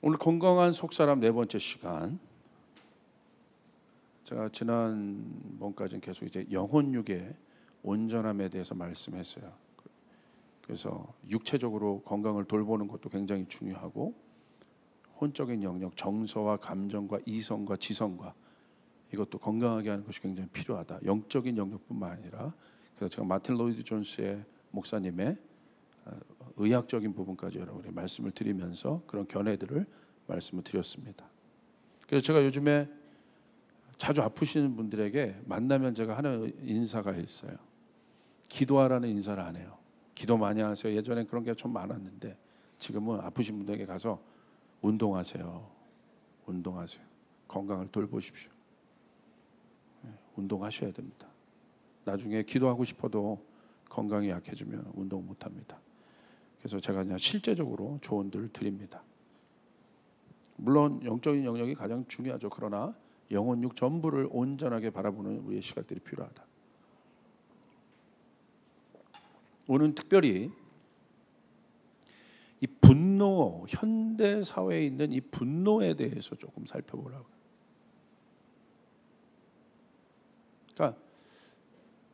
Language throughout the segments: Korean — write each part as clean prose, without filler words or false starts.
오늘 건강한 속사람 네 번째 시간. 제가 지난번까지는 계속 이제 영혼육의 온전함에 대해서 말씀했어요. 그래서 육체적으로 건강을 돌보는 것도 굉장히 중요하고, 혼적인 영역, 정서와 감정과 이성과 지성과 이것도 건강하게 하는 것이 굉장히 필요하다. 영적인 영역뿐만 아니라. 그래서 제가 마틴 로이드 존스의 목사님의 의학적인 부분까지 여러분이 말씀을 드리면서 그런 견해들을 말씀을 드렸습니다. 그래서 제가 요즘에 자주 아프시는 분들에게 만나면 제가 하는 인사가 있어요. 기도하라는 인사를 안 해요. 기도 많이 하세요. 예전엔 그런 게 좀 많았는데 지금은 아프신 분들에게 가서 운동하세요. 운동하세요. 건강을 돌보십시오. 운동하셔야 됩니다. 나중에 기도하고 싶어도 건강이 약해지면 운동 못합니다. 그래서 제가 그냥 실제적으로 조언들을 드립니다. 물론 영적인 영역이 가장 중요하죠. 그러나 영혼육 전부를 온전하게 바라보는 우리의 시각들이 필요하다. 오늘은 특별히 이 분노, 현대 사회에 있는 이 분노에 대해서 조금 살펴보려고요. 그러니까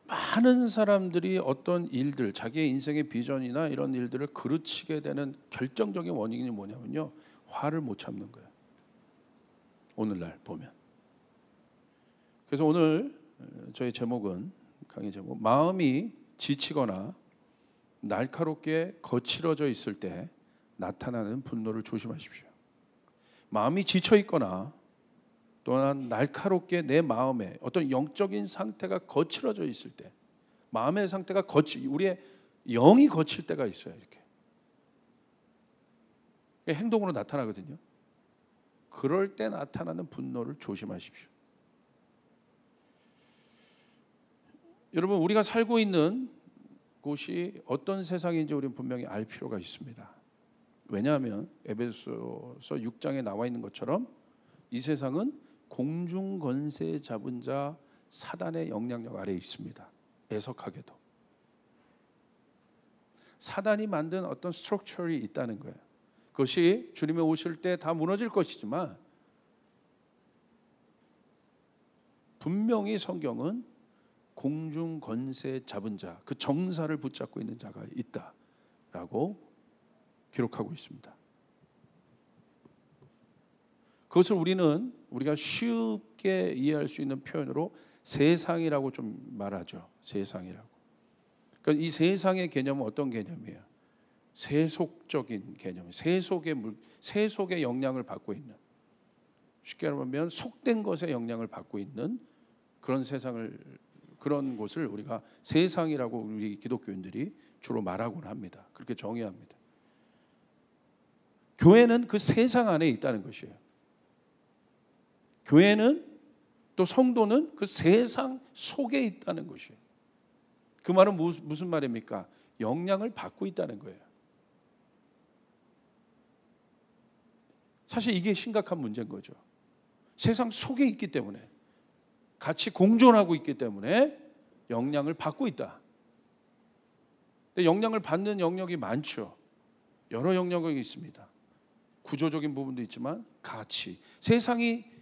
많은 사람들이 어떤 일들, 자기의 인생의 비전이나 이런 일들을 그르치게 되는 결정적인 원인이 뭐냐면요, 화를 못 참는 거예요. 오늘날 보면. 그래서 오늘 저희 제목은, 강의 제목, 마음이 지치거나 날카롭게 거칠어져 있을 때 나타나는 분노를 조심하십시오. 마음이 지쳐 있거나 또한 날카롭게 내 마음에 어떤 영적인 상태가 거칠어져 있을 때, 마음의 상태가 우리의 영이 거칠 때가 있어요. 이렇게 행동으로 나타나거든요. 그럴 때 나타나는 분노를 조심하십시오. 여러분, 우리가 살고 있는 곳이 어떤 세상인지 우리는 분명히 알 필요가 있습니다. 왜냐하면 에베소서 6장에 나와 있는 것처럼 이 세상은 공중 권세 잡은 자 사단의 영향력 아래에 있습니다. 애석하게도 사단이 만든 어떤 스트럭처가 있다는 거예요. 그것이 주님이 오실 때 다 무너질 것이지만 분명히 성경은 공중 권세 잡은 자, 그 정사를 붙잡고 있는 자가 있다라고 기록하고 있습니다. 그것을 우리가 쉽게 이해할 수 있는 표현으로 세상이라고 좀 말하죠. 세상이라고. 그러니까 이 세상의 개념은 어떤 개념이에요? 세속적인 개념, 세속의 영향을 받고 있는, 쉽게 말하면 속된 것에 영향을 받고 있는 그런 세상을, 그런 곳을 우리가 세상이라고 우리 기독교인들이 주로 말하곤 합니다. 그렇게 정의합니다. 교회는 그 세상 안에 있다는 것이에요. 교회는, 또 성도는 그 세상 속에 있다는 것이에요. 그 말은 무슨 말입니까? 영향을 받고 있다는 거예요. 사실 이게 심각한 문제인 거죠. 세상 속에 있기 때문에, 같이 공존하고 있기 때문에 영향을 받고 있다. 근데 영향을 받는 영역이 많죠. 여러 영역이 있습니다. 구조적인 부분도 있지만 가치, 세상이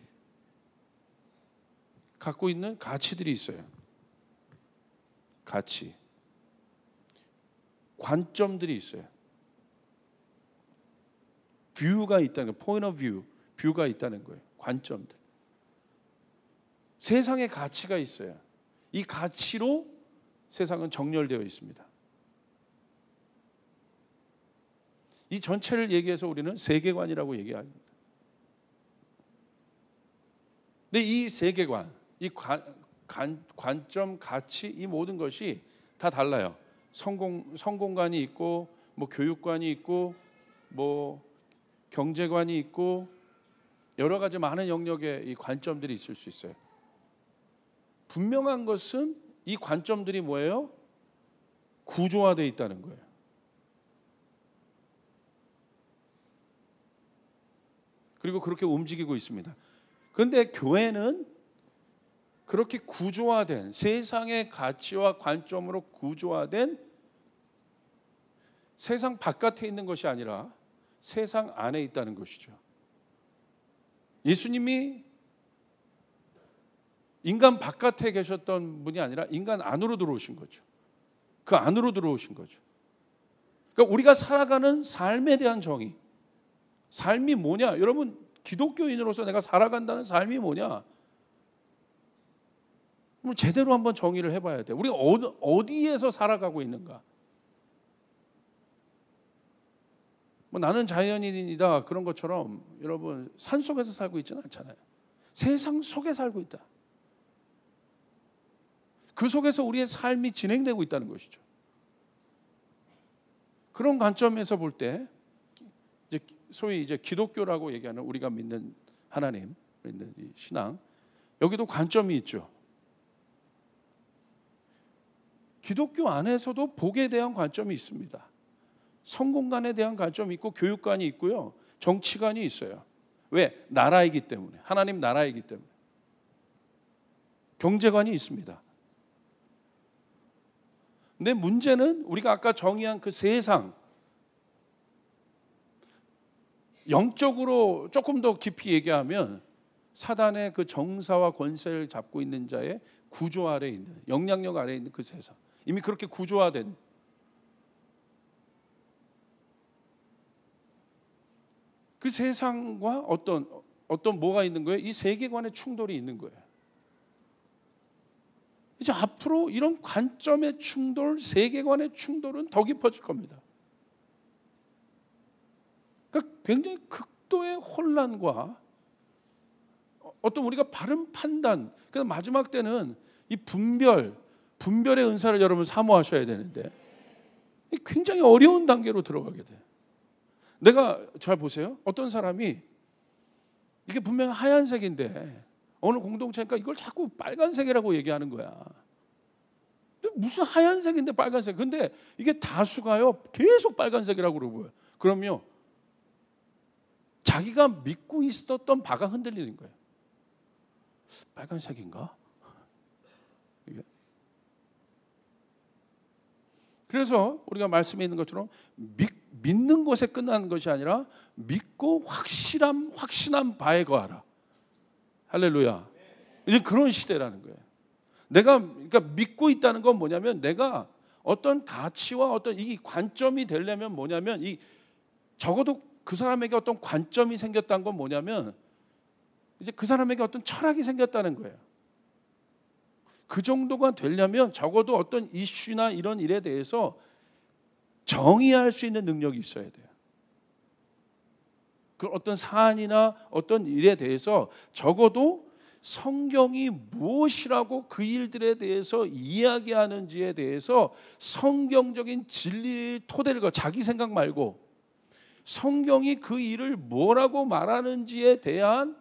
갖고 있는 가치들이 있어요. 가치, 관점들이 있어요. 뷰가 있다는 거예요. point of view, 뷰가 있다는 거예요. 관점들. 세상의 가치가 있어요. 이 가치로 세상은 정렬되어 있습니다. 이 전체를 얘기해서 우리는 세계관이라고 얘기합니다. 근데 이 세계관, 이 관점, 가치, 이 모든 것이 다 달라요. 성공관이 있고, 뭐 교육관이 있고, 뭐 경제관이 있고, 여러 가지 많은 영역의 이 관점들이 있을 수 있어요. 분명한 것은 이 관점들이 뭐예요? 구조화되어 있다는 거예요. 그리고 그렇게 움직이고 있습니다. 그런데 교회는 그렇게 구조화된, 세상의 가치와 관점으로 구조화된 세상 바깥에 있는 것이 아니라 세상 안에 있다는 것이죠. 예수님이 인간 바깥에 계셨던 분이 아니라 인간 안으로 들어오신 거죠. 그 안으로 들어오신 거죠. 그러니까 우리가 살아가는 삶에 대한 정의, 삶이 뭐냐? 여러분, 기독교인으로서 내가 살아간다는 삶이 뭐냐? 제대로 한번 정의를 해봐야 돼요. 우리가 어디에서 살아가고 있는가? 나는 자연인이다 그런 것처럼 여러분 산 속에서 살고 있지는 않잖아요. 세상 속에 살고 있다. 그 속에서 우리의 삶이 진행되고 있다는 것이죠. 그런 관점에서 볼 때 이제 소위 이제 기독교라고 얘기하는 우리가 믿는 하나님, 믿는 이 신앙, 여기도 관점이 있죠. 기독교 안에서도 복에 대한 관점이 있습니다. 성공관에 대한 관점이 있고 교육관이 있고요. 정치관이 있어요. 왜? 나라이기 때문에. 하나님 나라이기 때문에. 경제관이 있습니다. 근데 문제는 우리가 아까 정의한 그 세상, 영적으로 조금 더 깊이 얘기하면 사단의 그 정사와 권세를 잡고 있는 자의 구조 아래에 있는, 영향력 아래에 있는 그 세상, 이미 그렇게 구조화된 그 세상과 어떤 뭐가 있는 거예요? 이 세계관의 충돌이 있는 거예요. 이제 앞으로 이런 관점의 충돌, 세계관의 충돌은 더 깊어질 겁니다. 그러니까 굉장히 극도의 혼란과 어떤 우리가 바른 판단, 그래서 마지막 때는 이 분별의 은사를 여러분 사모하셔야 되는데 굉장히 어려운 단계로 들어가게 돼요. 내가 잘 보세요. 어떤 사람이 이게 분명 하얀색인데 어느 공동체니까 이걸 자꾸 빨간색이라고 얘기하는 거야. 무슨 하얀색인데 빨간색. 근데 이게 다수가요 계속 빨간색이라고 그러고요. 그럼요 자기가 믿고 있었던 바가 흔들리는 거예요. 빨간색인가? 이게. 그래서 우리가 말씀에 있는 것처럼 믿는 것에 끝나는 것이 아니라 믿고 확신한 바에 거하라. 할렐루야. 이제 그런 시대라는 거예요. 그러니까 믿고 있다는 건 뭐냐면 내가 어떤 가치와 어떤 이 관점이 되려면 뭐냐면 적어도 그 사람에게 어떤 관점이 생겼다는 건 뭐냐면 이제 그 사람에게 어떤 철학이 생겼다는 거예요. 그 정도가 되려면 적어도 어떤 이슈나 이런 일에 대해서 정의할 수 있는 능력이 있어야 돼요. 그 어떤 사안이나 어떤 일에 대해서 적어도 성경이 무엇이라고 그 일들에 대해서 이야기하는지에 대해서 성경적인 진리의 토대를 자기 생각 말고 성경이 그 일을 뭐라고 말하는지에 대한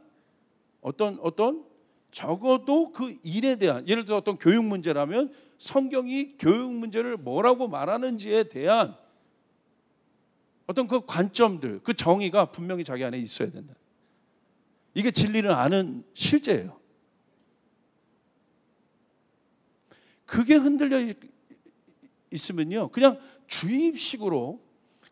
어떤 적어도 그 일에 대한, 예를 들어 어떤 교육 문제라면 성경이 교육 문제를 뭐라고 말하는지에 대한 어떤 그 관점들, 그 정의가 분명히 자기 안에 있어야 된다. 이게 진리를 아는 실제예요. 그게 흔들려 있으면요 그냥 주입식으로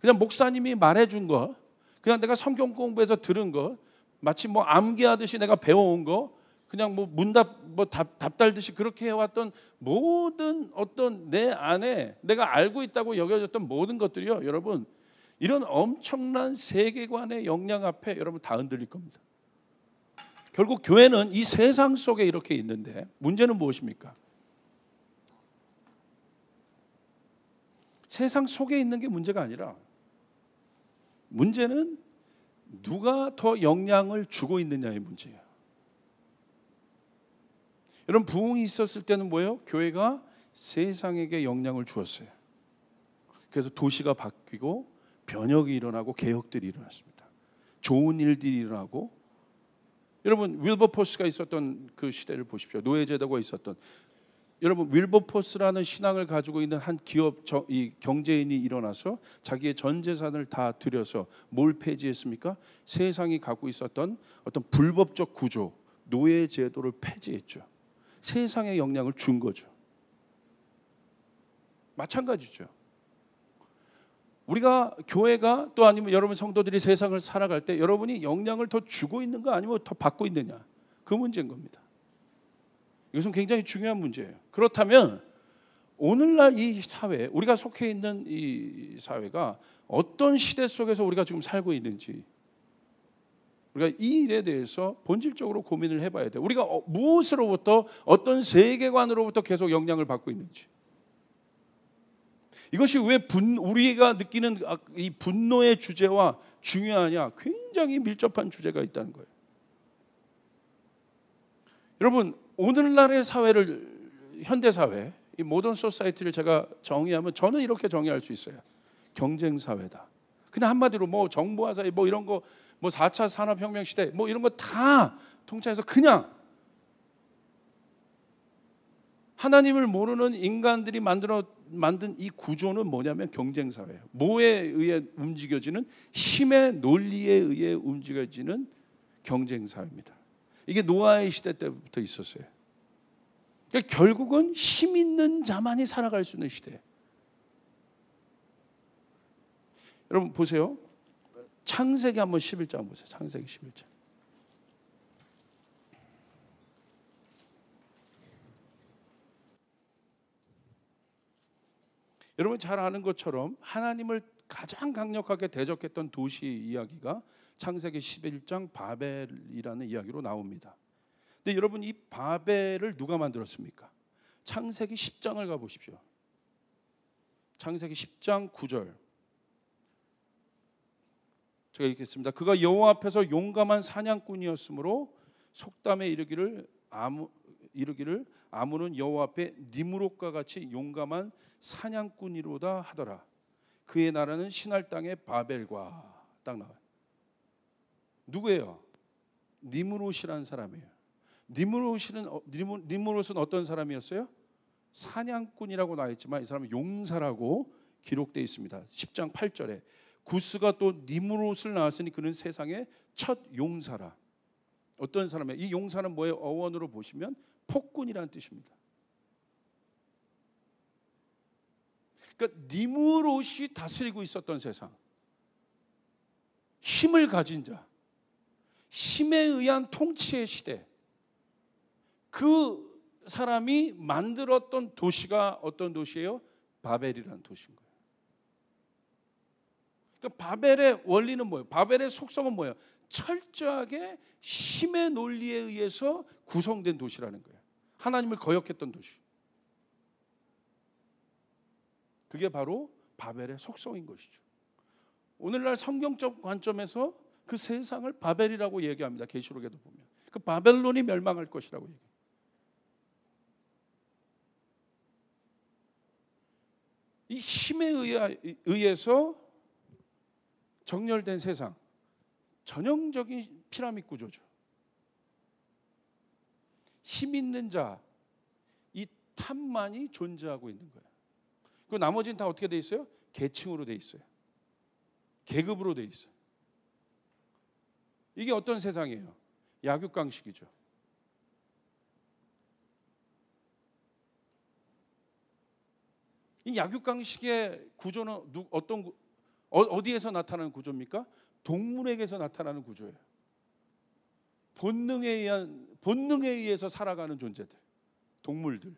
그냥 목사님이 말해준 거, 그냥 내가 성경 공부해서 들은 거, 마치 뭐 암기하듯이 내가 배워온 거, 그냥 뭐 문답 답 달듯이 그렇게 해왔던 모든 어떤 내 안에 내가 알고 있다고 여겨졌던 모든 것들이요 여러분 이런 엄청난 세계관의 영향 앞에 여러분 다 흔들릴 겁니다. 결국 교회는 이 세상 속에 이렇게 있는데 문제는 무엇입니까? 세상 속에 있는 게 문제가 아니라 문제는 누가 더 영향을 주고 있느냐의 문제예요. 여러분 부흥이 있었을 때는 뭐예요? 교회가 세상에게 영향을 주었어요. 그래서 도시가 바뀌고 변혁이 일어나고 개혁들이 일어났습니다. 좋은 일들이 일어나고 여러분 윌버포스가 있었던 그 시대를 보십시오. 노예제도가 있었던 여러분 윌버포스라는 신앙을 가지고 있는 한 기업 이 경제인이 일어나서 자기의 전 재산을 다 들여서 뭘 폐지했습니까? 세상이 갖고 있었던 어떤 불법적 구조 노예제도를 폐지했죠. 세상에 영향을 준 거죠. 마찬가지죠. 우리가 교회가 또 아니면 여러분 성도들이 세상을 살아갈 때 여러분이 영향을 더 주고 있는 거 아니면 더 받고 있느냐, 그 문제인 겁니다. 이것은 굉장히 중요한 문제예요. 그렇다면 오늘날 이 사회, 우리가 속해 있는 이 사회가 어떤 시대 속에서 우리가 지금 살고 있는지, 우리가 이 일에 대해서 본질적으로 고민을 해봐야 돼요. 우리가 무엇으로부터, 어떤 세계관으로부터 계속 영향을 받고 있는지. 이것이 왜 우리가 느끼는 이 분노의 주제와 중요하냐? 굉장히 밀접한 주제가 있다는 거예요. 여러분, 오늘날의 사회를, 현대 사회, 이 모던 소사이티를 제가 정의하면 저는 이렇게 정의할 수 있어요. 경쟁 사회다. 그냥 한마디로 뭐 정보화 사회, 뭐 이런 거, 뭐 4차 산업혁명 시대, 뭐 이런 거 다 통칭해서 그냥 하나님을 모르는 인간들이 만든 이 구조는 뭐냐면 경쟁 사회예요. 뭐에 의해 움직여지는, 힘의 논리에 의해 움직여지는 경쟁 사회입니다. 이게 노아의 시대 때부터 있었어요. 그러니까 결국은 힘 있는 자만이 살아갈 수 있는 시대. 여러분 보세요. 창세기 한번 11장 보세요. 창세기 11장. 여러분 잘 아는 것처럼 하나님을 가장 강력하게 대적했던 도시 이야기가 창세기 11장 바벨이라는 이야기로 나옵니다. 근데 여러분 이 바벨을 누가 만들었습니까? 창세기 10장을 가보십시오. 창세기 10장 9절. 제가 읽겠습니다. 그가 여호와 앞에서 용감한 사냥꾼이었으므로 속담에 이르기를 아무는 여호와 앞에 니므롯과 같이 용감한 사냥꾼이로다 하더라. 그의 나라는 신할 땅의 바벨과, 딱 나와요. 누구예요? 니므롯이라는 사람이에요. 니므롯은 어떤 사람이었어요? 사냥꾼이라고 나와 있지만 이 사람은 용사라고 기록되어 있습니다. 10장 8절에 구스가 또 니므롯을 낳았으니 그는 세상의 첫 용사라. 어떤 사람이에요? 이 용사는 뭐예요? 어원으로 보시면 폭군이라는 뜻입니다. 그러니까 니므롯이 다스리고 있었던 세상, 힘을 가진 자, 힘에 의한 통치의 시대, 그 사람이 만들었던 도시가 어떤 도시예요? 바벨이라는 도시인 거예요. 그러니까 바벨의 원리는 뭐예요? 바벨의 속성은 뭐예요? 철저하게 힘의 논리에 의해서 구성된 도시라는 거예요. 하나님을 거역했던 도시. 그게 바로 바벨의 속성인 것이죠. 오늘날 성경적 관점에서 그 세상을 바벨이라고 얘기합니다. 계시록에도 보면 그 바벨론이 멸망할 것이라고 얘기해요. 이 힘에 의해서 정렬된 세상, 전형적인 피라미드 구조죠. 힘 있는 자, 이 탑만이 존재하고 있는 거예요. 그 나머지는 다 어떻게 돼 있어요? 계층으로 돼 있어요. 계급으로 돼 있어요. 이게 어떤 세상이에요? 약육강식이죠. 이 약육강식의 구조는 어디에서 나타나는 구조입니까? 동물에게서 나타나는 구조예요. 본능에 의해서 살아가는 존재들, 동물들.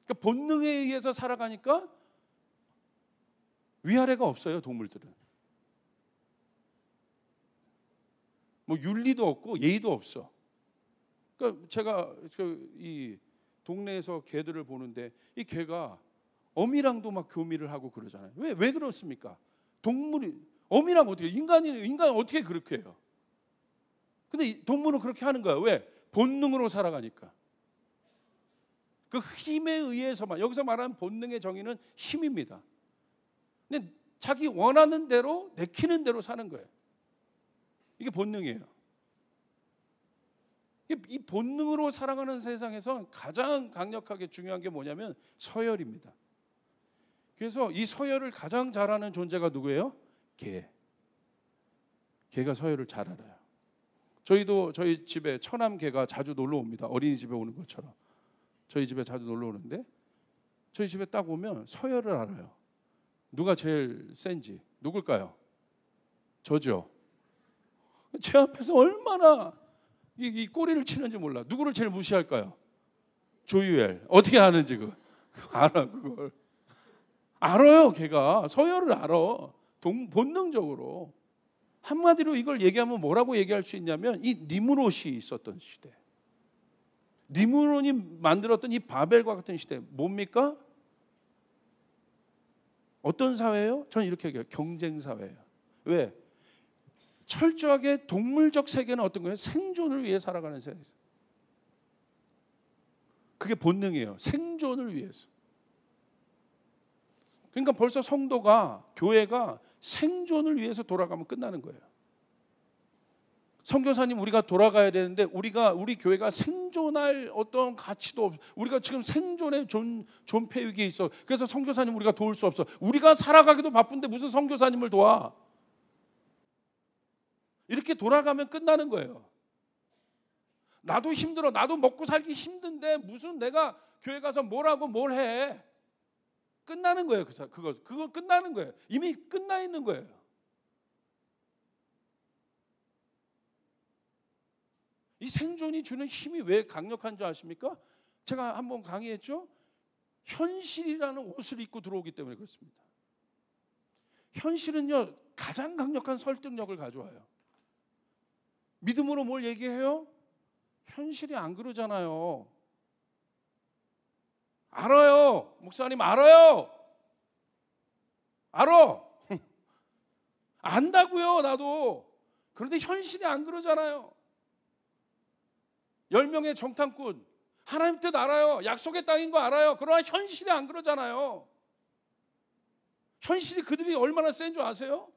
그러니까 본능에 의해서 살아가니까 위아래가 없어요. 동물들은 뭐 윤리도 없고 예의도 없어. 그러니까 제가 이 동네에서 개들을 보는데 이 개가 어미랑도 막 교미를 하고 그러잖아요. 왜 그렇습니까? 동물이 어미랑 어떻게 인간 어떻게 그렇게 해요? 근데 동물은 그렇게 하는 거야. 왜? 본능으로 살아가니까. 그 힘에 의해서만, 여기서 말하는 본능의 정의는 힘입니다. 근데 자기 원하는 대로 내키는 대로 사는 거예요. 이게 본능이에요. 이 본능으로 살아가는 세상에서 가장 강력하게 중요한 게 뭐냐면 서열입니다. 그래서 이 서열을 가장 잘하는 존재가 누구예요? 개. 개가 서열을 잘 알아요. 저희도 저희 집에 처남 개가 자주 놀러 옵니다. 어린이집에 오는 것처럼. 저희 집에 자주 놀러 오는데 저희 집에 딱 오면 서열을 알아요. 누가 제일 센지 누굴까요? 저죠. 제 앞에서 얼마나 이 꼬리를 치는지 몰라. 누구를 제일 무시할까요? 조유엘. 어떻게 아는지 알아. 그걸 알아요. 걔가 서열을 알아. 본능적으로. 한마디로 이걸 얘기하면 뭐라고 얘기할 수 있냐면 이 니므롯이 있었던 시대, 니므롯이 만들었던 이 바벨과 같은 시대 뭡니까? 어떤 사회예요? 저는 이렇게 얘기해요. 경쟁 사회예요. 왜? 철저하게 동물적 세계는 어떤 거예요? 생존을 위해 살아가는 세계. 그게 본능이에요. 생존을 위해서. 그러니까 벌써 성도가, 교회가 생존을 위해서 돌아가면 끝나는 거예요. 선교사님, 우리가 돌아가야 되는데 우리 교회가 생존할 어떤 가치도 없어. 우리가 지금 생존의 존폐 위기에 있어. 그래서 선교사님 우리가 도울 수 없어. 우리가 살아가기도 바쁜데 무슨 선교사님을 도와? 이렇게 돌아가면 끝나는 거예요. 나도 힘들어. 나도 먹고 살기 힘든데 무슨 내가 교회 가서 뭘 해? 끝나는 거예요. 그거 끝나는 거예요. 이미 끝나 있는 거예요. 이 생존이 주는 힘이 왜 강력한 줄 아십니까? 제가 한번 강의했죠. 현실이라는 옷을 입고 들어오기 때문에 그렇습니다. 현실은요 가장 강력한 설득력을 가져와요. 믿음으로 뭘 얘기해요? 현실이 안 그러잖아요. 알아요. 목사님 알아요. 알아. 안다고요. 나도. 그런데 현실이 안 그러잖아요. 10명의 정탐꾼 하나님 뜻 알아요. 약속의 땅인 거 알아요. 그러나 현실이 안 그러잖아요. 현실이 그들이 얼마나 센 줄 아세요?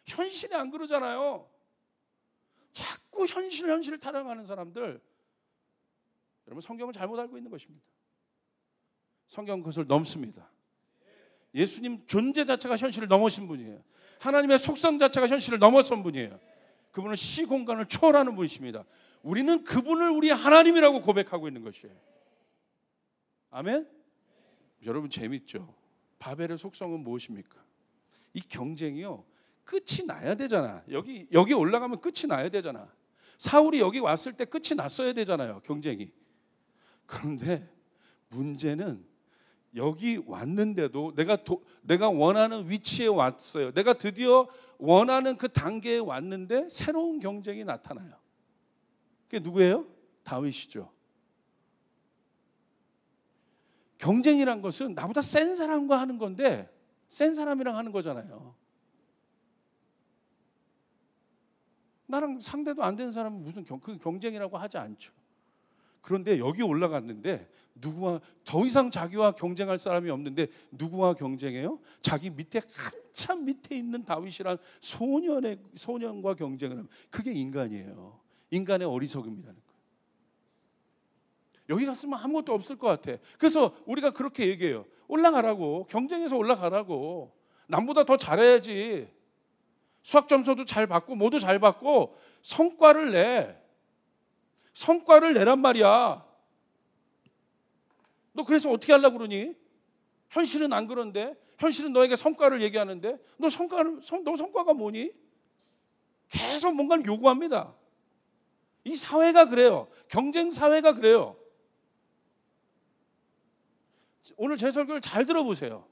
현실이 안 그러잖아요. 자꾸 현실을 타령하는 사람들, 여러분 성경을 잘못 알고 있는 것입니다. 성경은 그것을 넘습니다. 예수님 존재 자체가 현실을 넘으신 분이에요. 하나님의 속성 자체가 현실을 넘어선 분이에요. 그분은 시공간을 초월하는 분이십니다. 우리는 그분을 우리 하나님이라고 고백하고 있는 것이에요. 아멘? 여러분 재밌죠? 바벨의 속성은 무엇입니까? 이 경쟁이요 끝이 나야 되잖아. 여기 올라가면 끝이 나야 되잖아. 사울이 여기 왔을 때 끝이 났어야 되잖아요. 경쟁이. 그런데 문제는 여기 왔는데도 내가 원하는 위치에 왔어요. 내가 드디어 원하는 그 단계에 왔는데 새로운 경쟁이 나타나요. 그게 누구예요? 다윗이죠. 경쟁이란 것은 나보다 센 사람과 하는 건데 센 사람이랑 하는 거잖아요. 나랑 상대도 안 되는 사람은 무슨 경쟁이라고 하지 않죠. 그런데 여기 올라갔는데 누구와 더 이상 자기와 경쟁할 사람이 없는데 누구와 경쟁해요? 자기 밑에 한참 밑에 있는 다윗이란 소년과 경쟁을 하면 그게 인간이에요. 인간의 어리석음이라는 거예요. 여기 갔으면 아무것도 없을 것 같아. 그래서 우리가 그렇게 얘기해요. 올라가라고. 경쟁에서 올라가라고. 남보다 더 잘해야지. 수학 점수도 잘 받고 모두 잘 받고 성과를 내. 성과를 내란 말이야. 너 그래서 어떻게 하려고 그러니? 현실은 안 그런데. 현실은 너에게 성과를 얘기하는데 너 성과가 뭐니? 계속 뭔가를 요구합니다. 이 사회가 그래요. 경쟁 사회가 그래요. 오늘 제 설교를 잘 들어보세요.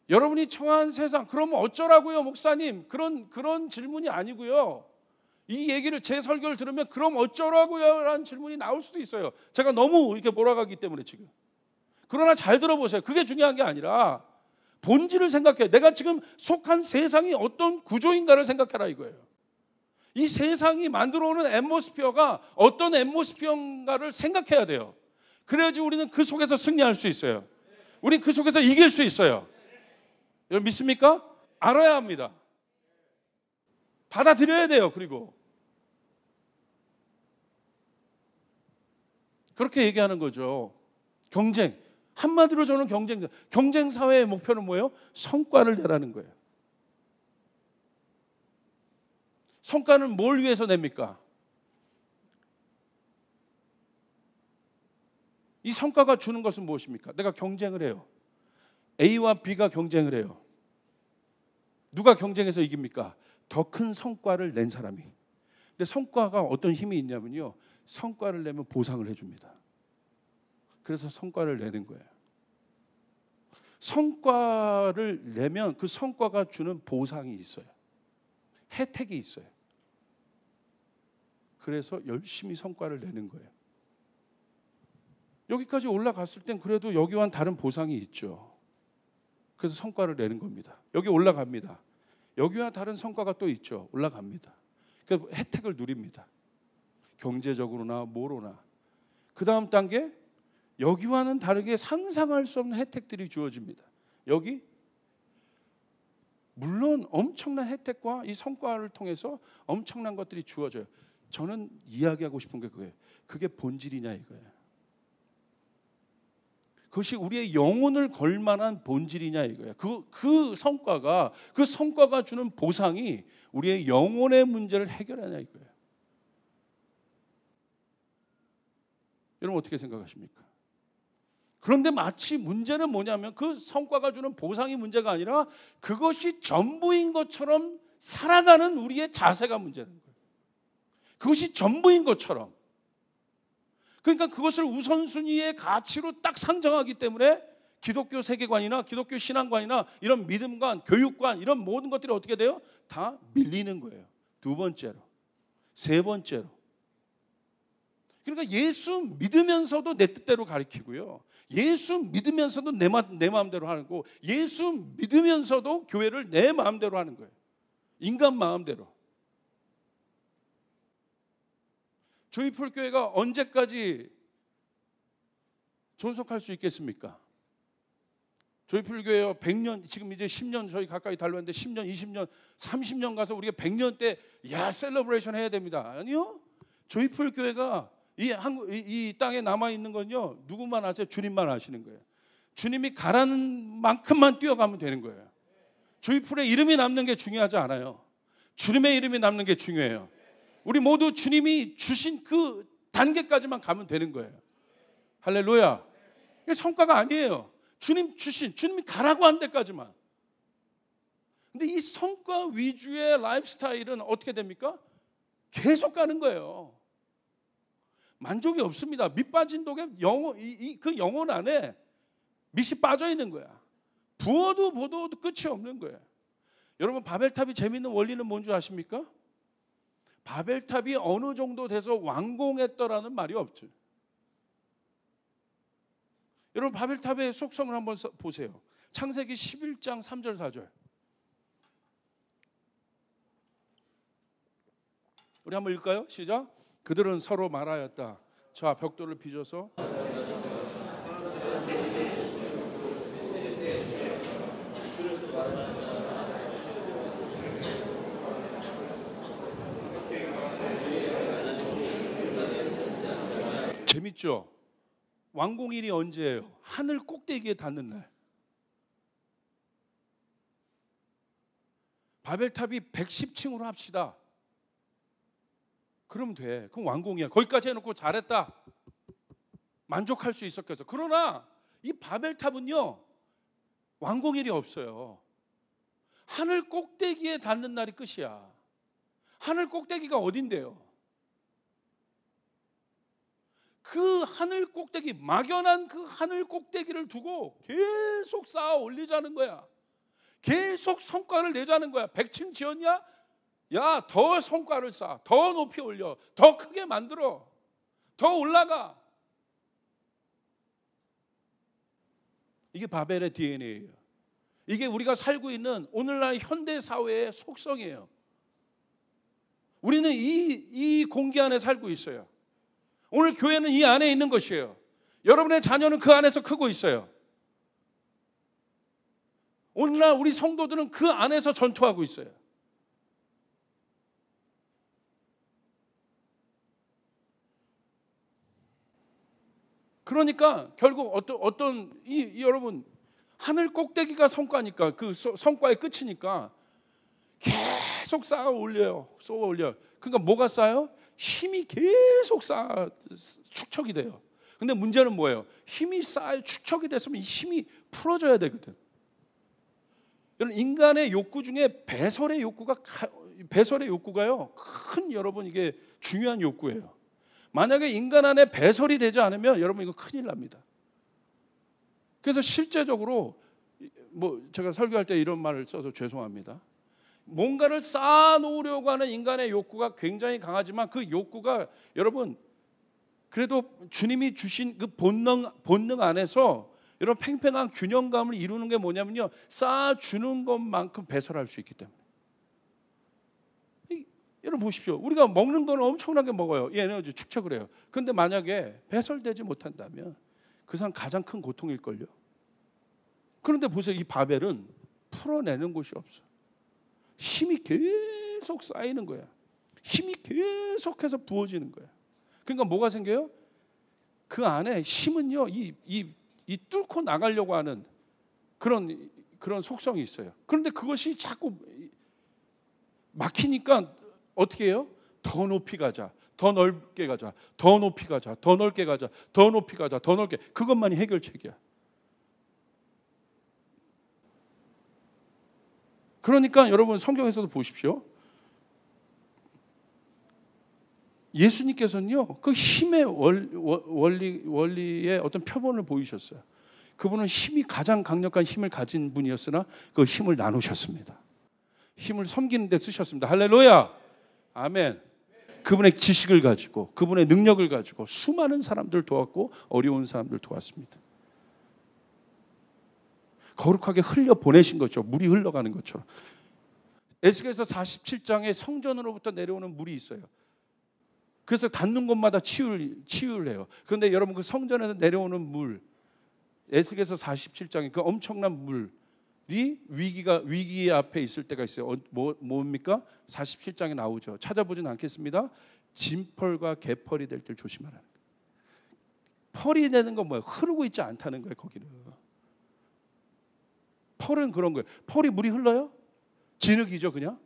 여러분이 처한 세상, 그러면 어쩌라고요, 목사님? 그런 질문이 아니고요. 이 얘기를 제 설교를 들으면 그럼 어쩌라고요? 라는 질문이 나올 수도 있어요. 제가 너무 이렇게 몰아가기 때문에 지금. 그러나 잘 들어보세요. 그게 중요한 게 아니라 본질을 생각해요. 내가 지금 속한 세상이 어떤 구조인가를 생각해라 이거예요. 이 세상이 만들어오는 앰모스피어가 어떤 앰모스피어인가를 생각해야 돼요. 그래야지 우리는 그 속에서 승리할 수 있어요. 우린 그 속에서 이길 수 있어요. 여러분 믿습니까? 알아야 합니다. 받아들여야 돼요. 그리고 그렇게 얘기하는 거죠. 경쟁. 한마디로 저는 경쟁 사회의 목표는 뭐예요? 성과를 내라는 거예요. 성과는 뭘 위해서 냅니까? 이 성과가 주는 것은 무엇입니까? 내가 경쟁을 해요. A와 B가 경쟁을 해요. 누가 경쟁해서 이깁니까? 더 큰 성과를 낸 사람이. 근데 성과가 어떤 힘이 있냐면요, 성과를 내면 보상을 해줍니다. 그래서 성과를 내는 거예요. 성과를 내면 그 성과가 주는 보상이 있어요. 혜택이 있어요. 그래서 열심히 성과를 내는 거예요. 여기까지 올라갔을 땐 그래도 여기와는 다른 보상이 있죠. 그래서 성과를 내는 겁니다. 여기 올라갑니다. 여기와 다른 성과가 또 있죠. 올라갑니다. 그래서 혜택을 누립니다. 경제적으로나 뭐로나. 그 다음 단계, 여기와는 다르게 상상할 수 없는 혜택들이 주어집니다. 여기 물론 엄청난 혜택과 이 성과를 통해서 엄청난 것들이 주어져요. 저는 이야기하고 싶은 게 그거예요. 그게 본질이냐 이거예요. 그것이 우리의 영혼을 걸 만한 본질이냐 이거예요. 그 성과가 주는 보상이 우리의 영혼의 문제를 해결하냐 이거예요. 여러분 어떻게 생각하십니까? 그런데 마치 문제는 뭐냐면 그 성과가 주는 보상이 문제가 아니라 그것이 전부인 것처럼 살아가는 우리의 자세가 문제는 거예요. 그것이 전부인 것처럼. 그러니까 그것을 우선순위의 가치로 딱 상정하기 때문에 기독교 세계관이나 기독교 신앙관이나 이런 믿음관, 교육관 이런 모든 것들이 어떻게 돼요? 다 밀리는 거예요. 두 번째로, 세 번째로. 그러니까 예수 믿으면서도 내 뜻대로 가르치고요. 예수 믿으면서도 내 마음대로 하고, 예수 믿으면서도 교회를 내 마음대로 하는 거예요. 인간 마음대로. 조이풀 교회가 언제까지 존속할 수 있겠습니까? 조이풀 교회가 100년, 지금 이제 10년 저희 가까이 달렸는데 10년, 20년, 30년 가서 우리가 100년 때 셀러브레이션 해야 됩니다. 아니요. 조이풀 교회가 이 땅에 남아 있는 건요, 누구만 아세요? 주님만 아시는 거예요. 주님이 가라는 만큼만 뛰어가면 되는 거예요. 조이풀의 이름이 남는 게 중요하지 않아요. 주님의 이름이 남는 게 중요해요. 우리 모두 주님이 주신 그 단계까지만 가면 되는 거예요. 할렐루야. 이게 성과가 아니에요. 주님이 가라고 한 데까지만. 근데 이 성과 위주의 라이프스타일은 어떻게 됩니까? 계속 가는 거예요. 만족이 없습니다. 밑 빠진 독에 그 영혼 안에 밑이 빠져 있는 거야. 부어도 끝이 없는 거예요. 여러분, 바벨탑이 재밌는 원리는 뭔지 아십니까? 바벨탑이 어느 정도 돼서 완공했더라는 말이 없죠. 여러분, 바벨탑의 속성을 한번 보세요. 창세기 11장 3절 4절. 우리 한번 읽을까요? 시작. 그들은 서로 말하였다. 자, 벽돌을 빚어서 재밌죠? 완공일이 언제예요? 하늘 꼭대기에 닿는 날. 바벨탑이 110층으로 합시다. 그러면 돼. 그럼 완공이야. 거기까지 해놓고 잘했다. 만족할 수 있었겠어. 그러나 이 바벨탑은요, 완공일이 없어요. 하늘 꼭대기에 닿는 날이 끝이야. 하늘 꼭대기가 어딘데요? 그 하늘 꼭대기, 막연한 그 하늘 꼭대기를 두고 계속 쌓아 올리자는 거야. 계속 성과를 내자는 거야. 100층 지었냐? 야, 더 성과를 쌓아. 더 높이 올려. 더 크게 만들어. 더 올라가. 이게 바벨의 DNA예요. 이게 우리가 살고 있는 오늘날 현대 사회의 속성이에요. 우리는 이 공기 안에 살고 있어요. 오늘 교회는 이 안에 있는 것이에요. 여러분의 자녀는 그 안에서 크고 있어요. 오늘날 우리 성도들은 그 안에서 전투하고 있어요. 그러니까 결국 여러분, 하늘 꼭대기가 성과니까, 그 성과의 끝이니까 계속 쌓아 올려요. 쏘아 올려요. 그러니까 뭐가 쌓여요? 힘이 계속 축적이 돼요. 근데 문제는 뭐예요? 힘이 축적이 됐으면 이 힘이 풀어져야 되거든. 여러분 인간의 욕구 중에 배설의 욕구가요 큰 여러분 이게 중요한 욕구예요. 만약에 인간 안에 배설이 되지 않으면 여러분 이거 큰일 납니다. 그래서 실제적으로 뭐 제가 설교할 때 이런 말을 써서 죄송합니다. 뭔가를 쌓아놓으려고 하는 인간의 욕구가 굉장히 강하지만 그 욕구가 여러분 그래도 주님이 주신 그 본능 안에서 여러분 팽팽한 균형감을 이루는 게 뭐냐면요, 쌓아주는 것만큼 배설할 수 있기 때문에. 여러분 보십시오. 우리가 먹는 거는 엄청나게 먹어요. 에너지 축적을 해요. 그런데 만약에 배설되지 못한다면 그 사람 가장 큰 고통일걸요. 그런데 보세요. 이 바벨은 풀어내는 곳이 없어. 힘이 계속 쌓이는 거야. 힘이 계속해서 부어지는 거야. 그러니까 뭐가 생겨요? 그 안에 힘은요, 이 뚫고 나가려고 하는 그런 속성이 있어요. 그런데 그것이 자꾸 막히니까 어떻게 해요? 더 높이 가자, 더 넓게 가자, 더 높이 가자, 더 넓게 가자, 더 높이 가자, 더 넓게. 그것만이 해결책이야. 그러니까 여러분 성경에서도 보십시오. 예수님께서는요, 그 힘의 원리의 어떤 표본을 보이셨어요. 그분은 힘이 가장 강력한 힘을 가진 분이었으나 그 힘을 나누셨습니다. 힘을 섬기는 데 쓰셨습니다. 할렐루야. 아멘. 그분의 지식을 가지고 그분의 능력을 가지고 수많은 사람들 도왔고 어려운 사람들 도왔습니다. 거룩하게 흘려 보내신 거죠. 물이 흘러가는 것처럼. 에스겔서 47장에 성전으로부터 내려오는 물이 있어요. 그래서 닿는 곳마다 치유를 해요. 그런데 여러분 그 성전에서 내려오는 물, 에스겔서 47장에 그 엄청난 물이 위기 앞에 있을 때가 있어요. 뭡니까? 47장에 나오죠. 찾아보진 않겠습니다. 진펄과 개펄이 될 때 조심하라는 거예요. 펄이 되는 건 뭐예요? 흐르고 있지 않다는 거예요. 거기는. 펄은 그런 거예요. 펄이 물이 흘러요? 진흙이죠 그냥.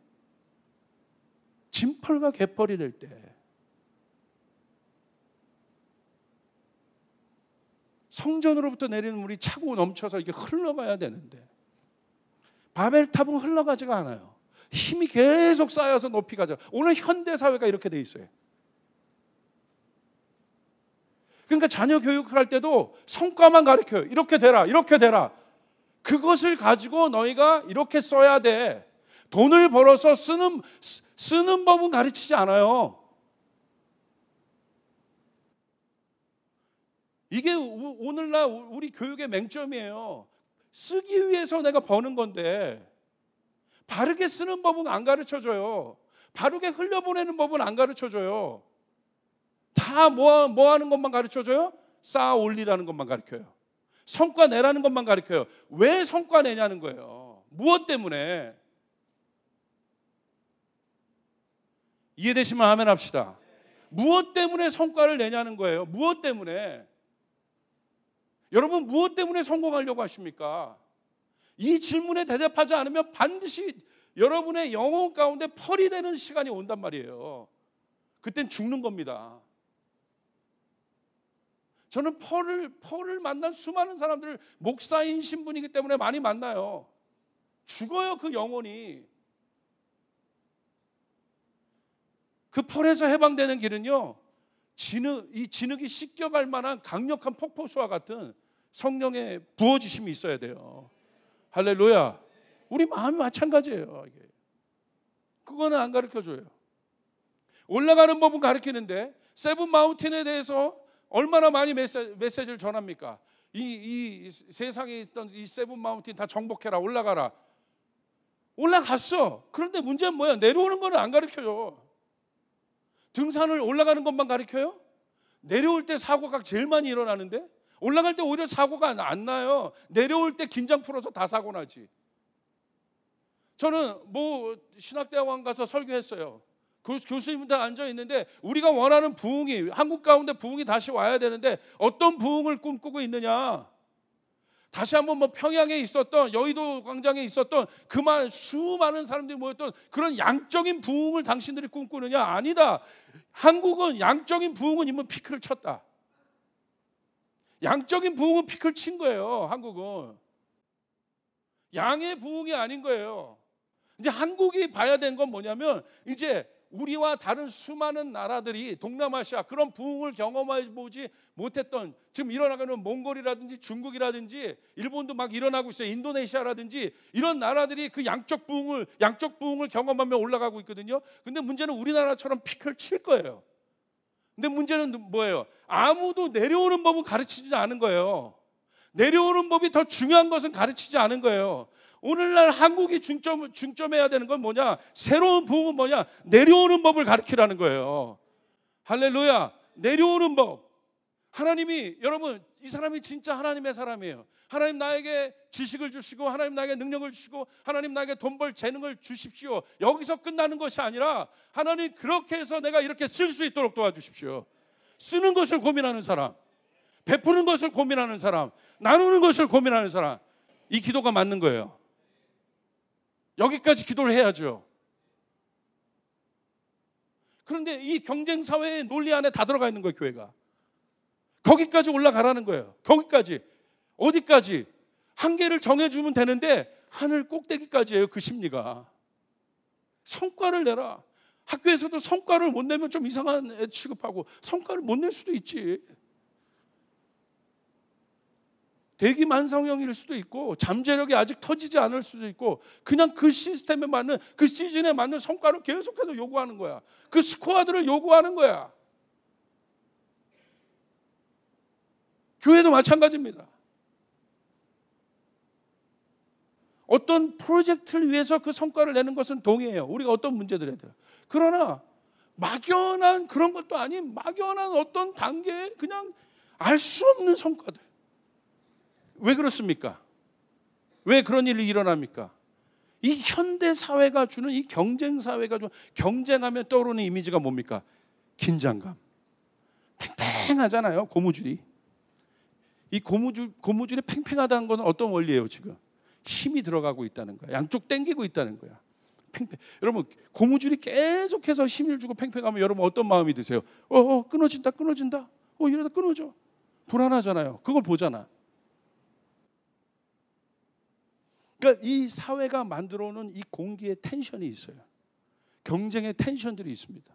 진펄과 개펄이 될 때 성전으로부터 내리는 물이 차고 넘쳐서 이게 흘러가야 되는데 바벨탑은 흘러가지가 않아요. 힘이 계속 쌓여서 높이 가죠. 오늘 현대 사회가 이렇게 돼 있어요. 그러니까 자녀 교육을 할 때도 성과만 가르쳐요. 이렇게 되라, 이렇게 되라. 그것을 가지고 너희가 이렇게 써야 돼. 돈을 벌어서 쓰는 법은 가르치지 않아요. 이게 오늘날 우리 교육의 맹점이에요. 쓰기 위해서 내가 버는 건데 바르게 쓰는 법은 안 가르쳐줘요. 바르게 흘려보내는 법은 안 가르쳐줘요. 다 뭐 하는 것만 가르쳐줘요? 쌓아 올리라는 것만 가르쳐요. 성과 내라는 것만 가르쳐요. 왜 성과 내냐는 거예요. 무엇 때문에? 이해되시면 아멘 합시다. 무엇 때문에 성과를 내냐는 거예요. 무엇 때문에? 여러분 무엇 때문에 성공하려고 하십니까? 이 질문에 대답하지 않으면 반드시 여러분의 영혼 가운데 펄이 되는 시간이 온단 말이에요. 그땐 죽는 겁니다. 저는 펄을 만난 수많은 사람들을 목사인 신분이기 때문에 많이 만나요. 죽어요 그 영혼이. 그 펄에서 해방되는 길은요, 이 진흙이 씻겨갈 만한 강력한 폭포수와 같은 성령의 부어지심이 있어야 돼요. 할렐루야. 우리 마음이 마찬가지예요. 이게. 그거는 안 가르쳐줘요. 올라가는 법은 가르치는데 세븐 마운틴에 대해서 얼마나 많이 메시지를 전합니까? 이 세상에 있던 이 세븐 마운틴 다 정복해라, 올라가라. 올라갔어. 그런데 문제는 뭐야? 내려오는 거는 안 가르쳐요. 등산을 올라가는 것만 가르쳐요? 내려올 때 사고가 제일 많이 일어나는데 올라갈 때 오히려 사고가 안 나요. 내려올 때 긴장 풀어서 다 사고 나지. 저는 신학대학원 가서 설교했어요. 교수님들 앉아 있는데 우리가 원하는 부흥이, 한국 가운데 부흥이 다시 와야 되는데 어떤 부흥을 꿈꾸고 있느냐? 다시 한번 평양에 있었던, 여의도 광장에 있었던 수많은 사람들이 모였던 그런 양적인 부흥을 당신들이 꿈꾸느냐? 아니다. 한국은 양적인 부흥은 이미 피크를 쳤다. 양적인 부흥은 피크를 친 거예요. 한국은 양의 부흥이 아닌 거예요. 이제 한국이 봐야 되는 건 뭐냐면 이제 우리와 다른 수많은 나라들이 동남아시아 그런 부흥을 경험해 보지 못했던 지금 일어나가는 몽골이라든지 중국이라든지 일본도 막 일어나고 있어요. 인도네시아라든지 이런 나라들이 그 양적 부흥을 경험하며 올라가고 있거든요. 근데 문제는 우리나라처럼 피크를 칠 거예요. 근데 문제는 뭐예요? 아무도 내려오는 법은 가르치지 않은 거예요. 내려오는 법이 더 중요한 것은 가르치지 않은 거예요. 오늘날 한국이 중점해야 되는 건 뭐냐? 새로운 부흥은 뭐냐? 내려오는 법을 가르치라는 거예요. 할렐루야. 내려오는 법. 하나님이, 여러분, 이 사람이 진짜 하나님의 사람이에요. 하나님 나에게 지식을 주시고 하나님 나에게 능력을 주시고 하나님 나에게 돈 벌 재능을 주십시오. 여기서 끝나는 것이 아니라 하나님 그렇게 해서 내가 이렇게 쓸 수 있도록 도와주십시오. 쓰는 것을 고민하는 사람, 베푸는 것을 고민하는 사람, 나누는 것을 고민하는 사람, 이 기도가 맞는 거예요. 여기까지 기도를 해야죠. 그런데 이 경쟁사회의 논리 안에 다 들어가 있는 거예요. 교회가 거기까지 올라가라는 거예요. 거기까지. 어디까지? 한계를 정해주면 되는데 하늘 꼭대기까지예요. 그 심리가. 성과를 내라. 학교에서도 성과를 못 내면 좀 이상한 애 취급하고 성과를 못 낼 수도 있지. 대기만성형일 수도 있고 잠재력이 아직 터지지 않을 수도 있고 그냥 그 시스템에 맞는 그 시즌에 맞는 성과를 계속해서 요구하는 거야. 그 스코어들을 요구하는 거야. 교회도 마찬가지입니다. 어떤 프로젝트를 위해서 그 성과를 내는 것은 동의해요. 우리가 어떤 문제들에 대해. 그러나 막연한 그런 것도 아닌 막연한 어떤 단계에 그냥 알 수 없는 성과들. 왜 그렇습니까? 왜 그런 일이 일어납니까? 이 현대 사회가 주는 이 경쟁 사회가 주는 경쟁하면 떠오르는 이미지가 뭡니까? 긴장감. 팽팽하잖아요. 고무줄이. 이 고무줄이 팽팽하다는 건 어떤 원리예요, 지금? 힘이 들어가고 있다는 거야. 양쪽 당기고 있다는 거야. 팽팽. 여러분, 고무줄이 계속해서 힘을 주고 팽팽하면 여러분 어떤 마음이 드세요? 끊어진다. 이러다 끊어져. 불안하잖아요. 그걸 보잖아. 그러니까 이 사회가 만들어 놓은 이 공기의 텐션이 있어요. 경쟁의 텐션들이 있습니다.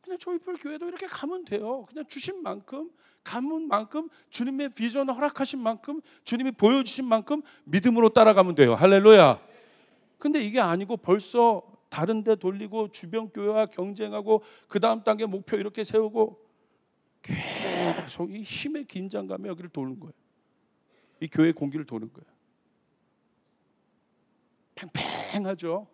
그냥 조이풀 교회도 이렇게 가면 돼요. 그냥 주신 만큼, 가문 만큼, 주님의 비전을 허락하신 만큼, 주님이 보여주신 만큼 믿음으로 따라가면 돼요. 할렐루야. 근데 이게 아니고 벌써 다른 데 돌리고 주변 교회와 경쟁하고 그 다음 단계 목표 이렇게 세우고 계속 이 힘의 긴장감이 여기를 도는 거예요. 이 교회 공기를 도는 거예요. 팽팽하죠.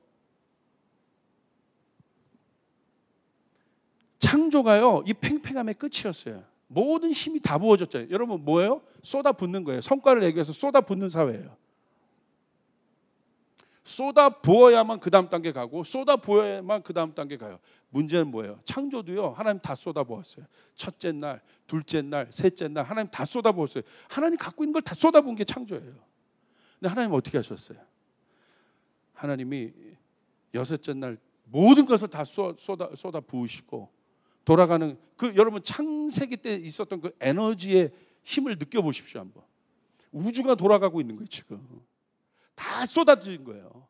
창조가요, 이 팽팽함의 끝이었어요. 모든 힘이 다 부어졌잖아요. 여러분 뭐예요? 쏟아붓는 거예요. 성과를 내기 위해서 쏟아붓는 사회예요. 쏟아부어야만 그 다음 단계 가고 쏟아부어야만 그 다음 단계 가요. 문제는 뭐예요? 창조도요, 하나님 다 쏟아부었어요. 첫째 날, 둘째 날, 셋째 날 하나님 다 쏟아부었어요. 하나님 갖고 있는 걸 다 쏟아부은 게 창조예요. 근데 하나님 어떻게 하셨어요? 하나님이 여섯째 날 모든 것을 다 쏟아 부으시고 돌아가는 그 여러분 창세기 때 있었던 그 에너지의 힘을 느껴보십시오. 한번. 우주가 돌아가고 있는 거예요. 지금 다 쏟아진 거예요.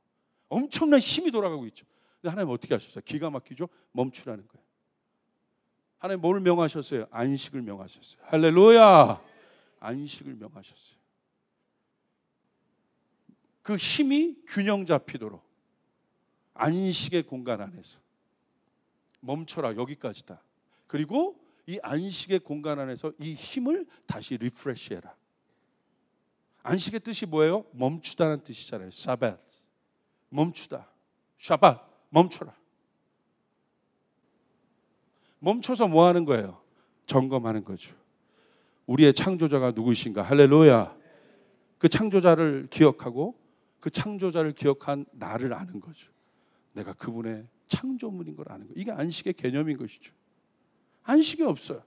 엄청난 힘이 돌아가고 있죠. 근데 하나님 어떻게 하셨어요? 기가 막히죠. 멈추라는 거예요. 하나님 뭘 명하셨어요? 안식을 명하셨어요. 할렐루야. 안식을 명하셨어요. 그 힘이 균형 잡히도록 안식의 공간 안에서 멈춰라, 여기까지다. 그리고 이 안식의 공간 안에서 이 힘을 다시 리프레시해라. 안식의 뜻이 뭐예요? 멈추다는 뜻이잖아요. 샤벳, 멈추다. 샤bat, 멈춰라. 멈춰서 뭐 하는 거예요? 점검하는 거죠. 우리의 창조자가 누구신가? 할렐루야. 그 창조자를 기억하고 그 창조자를 기억한 나를 아는 거죠. 내가 그분의 창조물인 걸 아는 거예요. 이게 안식의 개념인 것이죠. 안식이 없어요.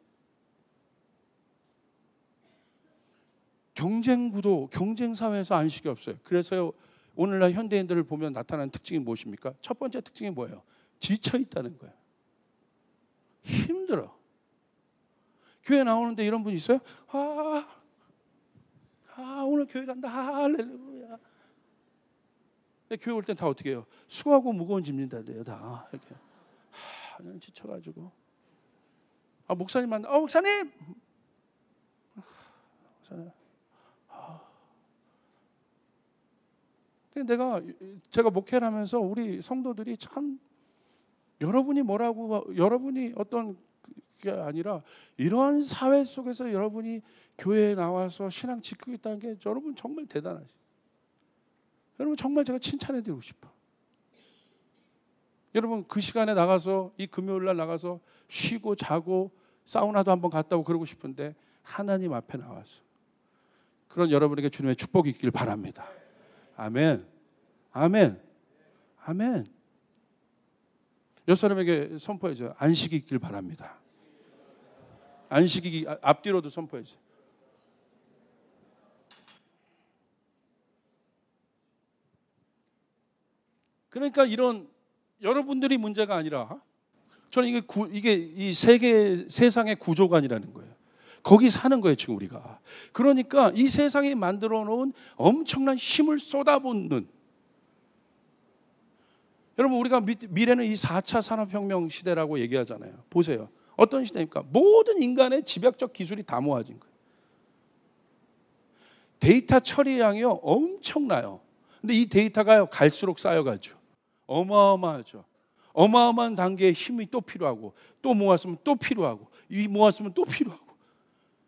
경쟁구도, 경쟁사회에서 안식이 없어요. 그래서 오늘날 현대인들을 보면 나타나는 특징이 무엇입니까? 첫 번째 특징이 뭐예요? 지쳐 있다는 거예요. 힘들어. 교회 나오는데 이런 분 있어요? 오늘 교회 간다. 할렐루야. 교회 올 땐 다 어떻게 해요? 수고하고 무거운 짐진다 돼요. 다 이렇게. 그냥 지쳐가지고. 목사님 목사님. 목사님. 제가 목회를 하면서 우리 성도들이 참 여러분이 어떤 게 아니라 이러한 사회 속에서 여러분이 교회에 나와서 신앙 지키고 있다는 게 여러분 정말 대단하시. 여러분 정말 제가 칭찬해드리고 싶어. 여러분 그 시간에 나가서 이 금요일 날 나가서 쉬고 자고 사우나도 한번 갔다 오고 그러고 싶은데 하나님 앞에 나와서 그런 여러분에게 주님의 축복이 있길 바랍니다. 아멘. 아멘. 아멘. 옆 사람에게 선포해줘요. 안식이 있길 바랍니다. 안식이 앞뒤로도 선포해줘요. 그러니까 이런 여러분들이 문제가 아니라 저는 이게 이 세상의 구조관이라는 거예요. 거기 사는 거예요 지금 우리가. 그러니까 이 세상이 만들어 놓은 엄청난 힘을 쏟아붓는, 여러분 우리가 미래는 이 4차 산업혁명 시대라고 얘기하잖아요. 보세요. 어떤 시대입니까? 모든 인간의 집약적 기술이 다 모아진 거예요. 데이터 처리량이요 엄청나요. 근데 이 데이터가 갈수록 쌓여가죠. 어마어마하죠. 어마어마한 단계의 힘이 또 필요하고, 또 모았으면 또 필요하고, 이 모았으면 또 필요하고,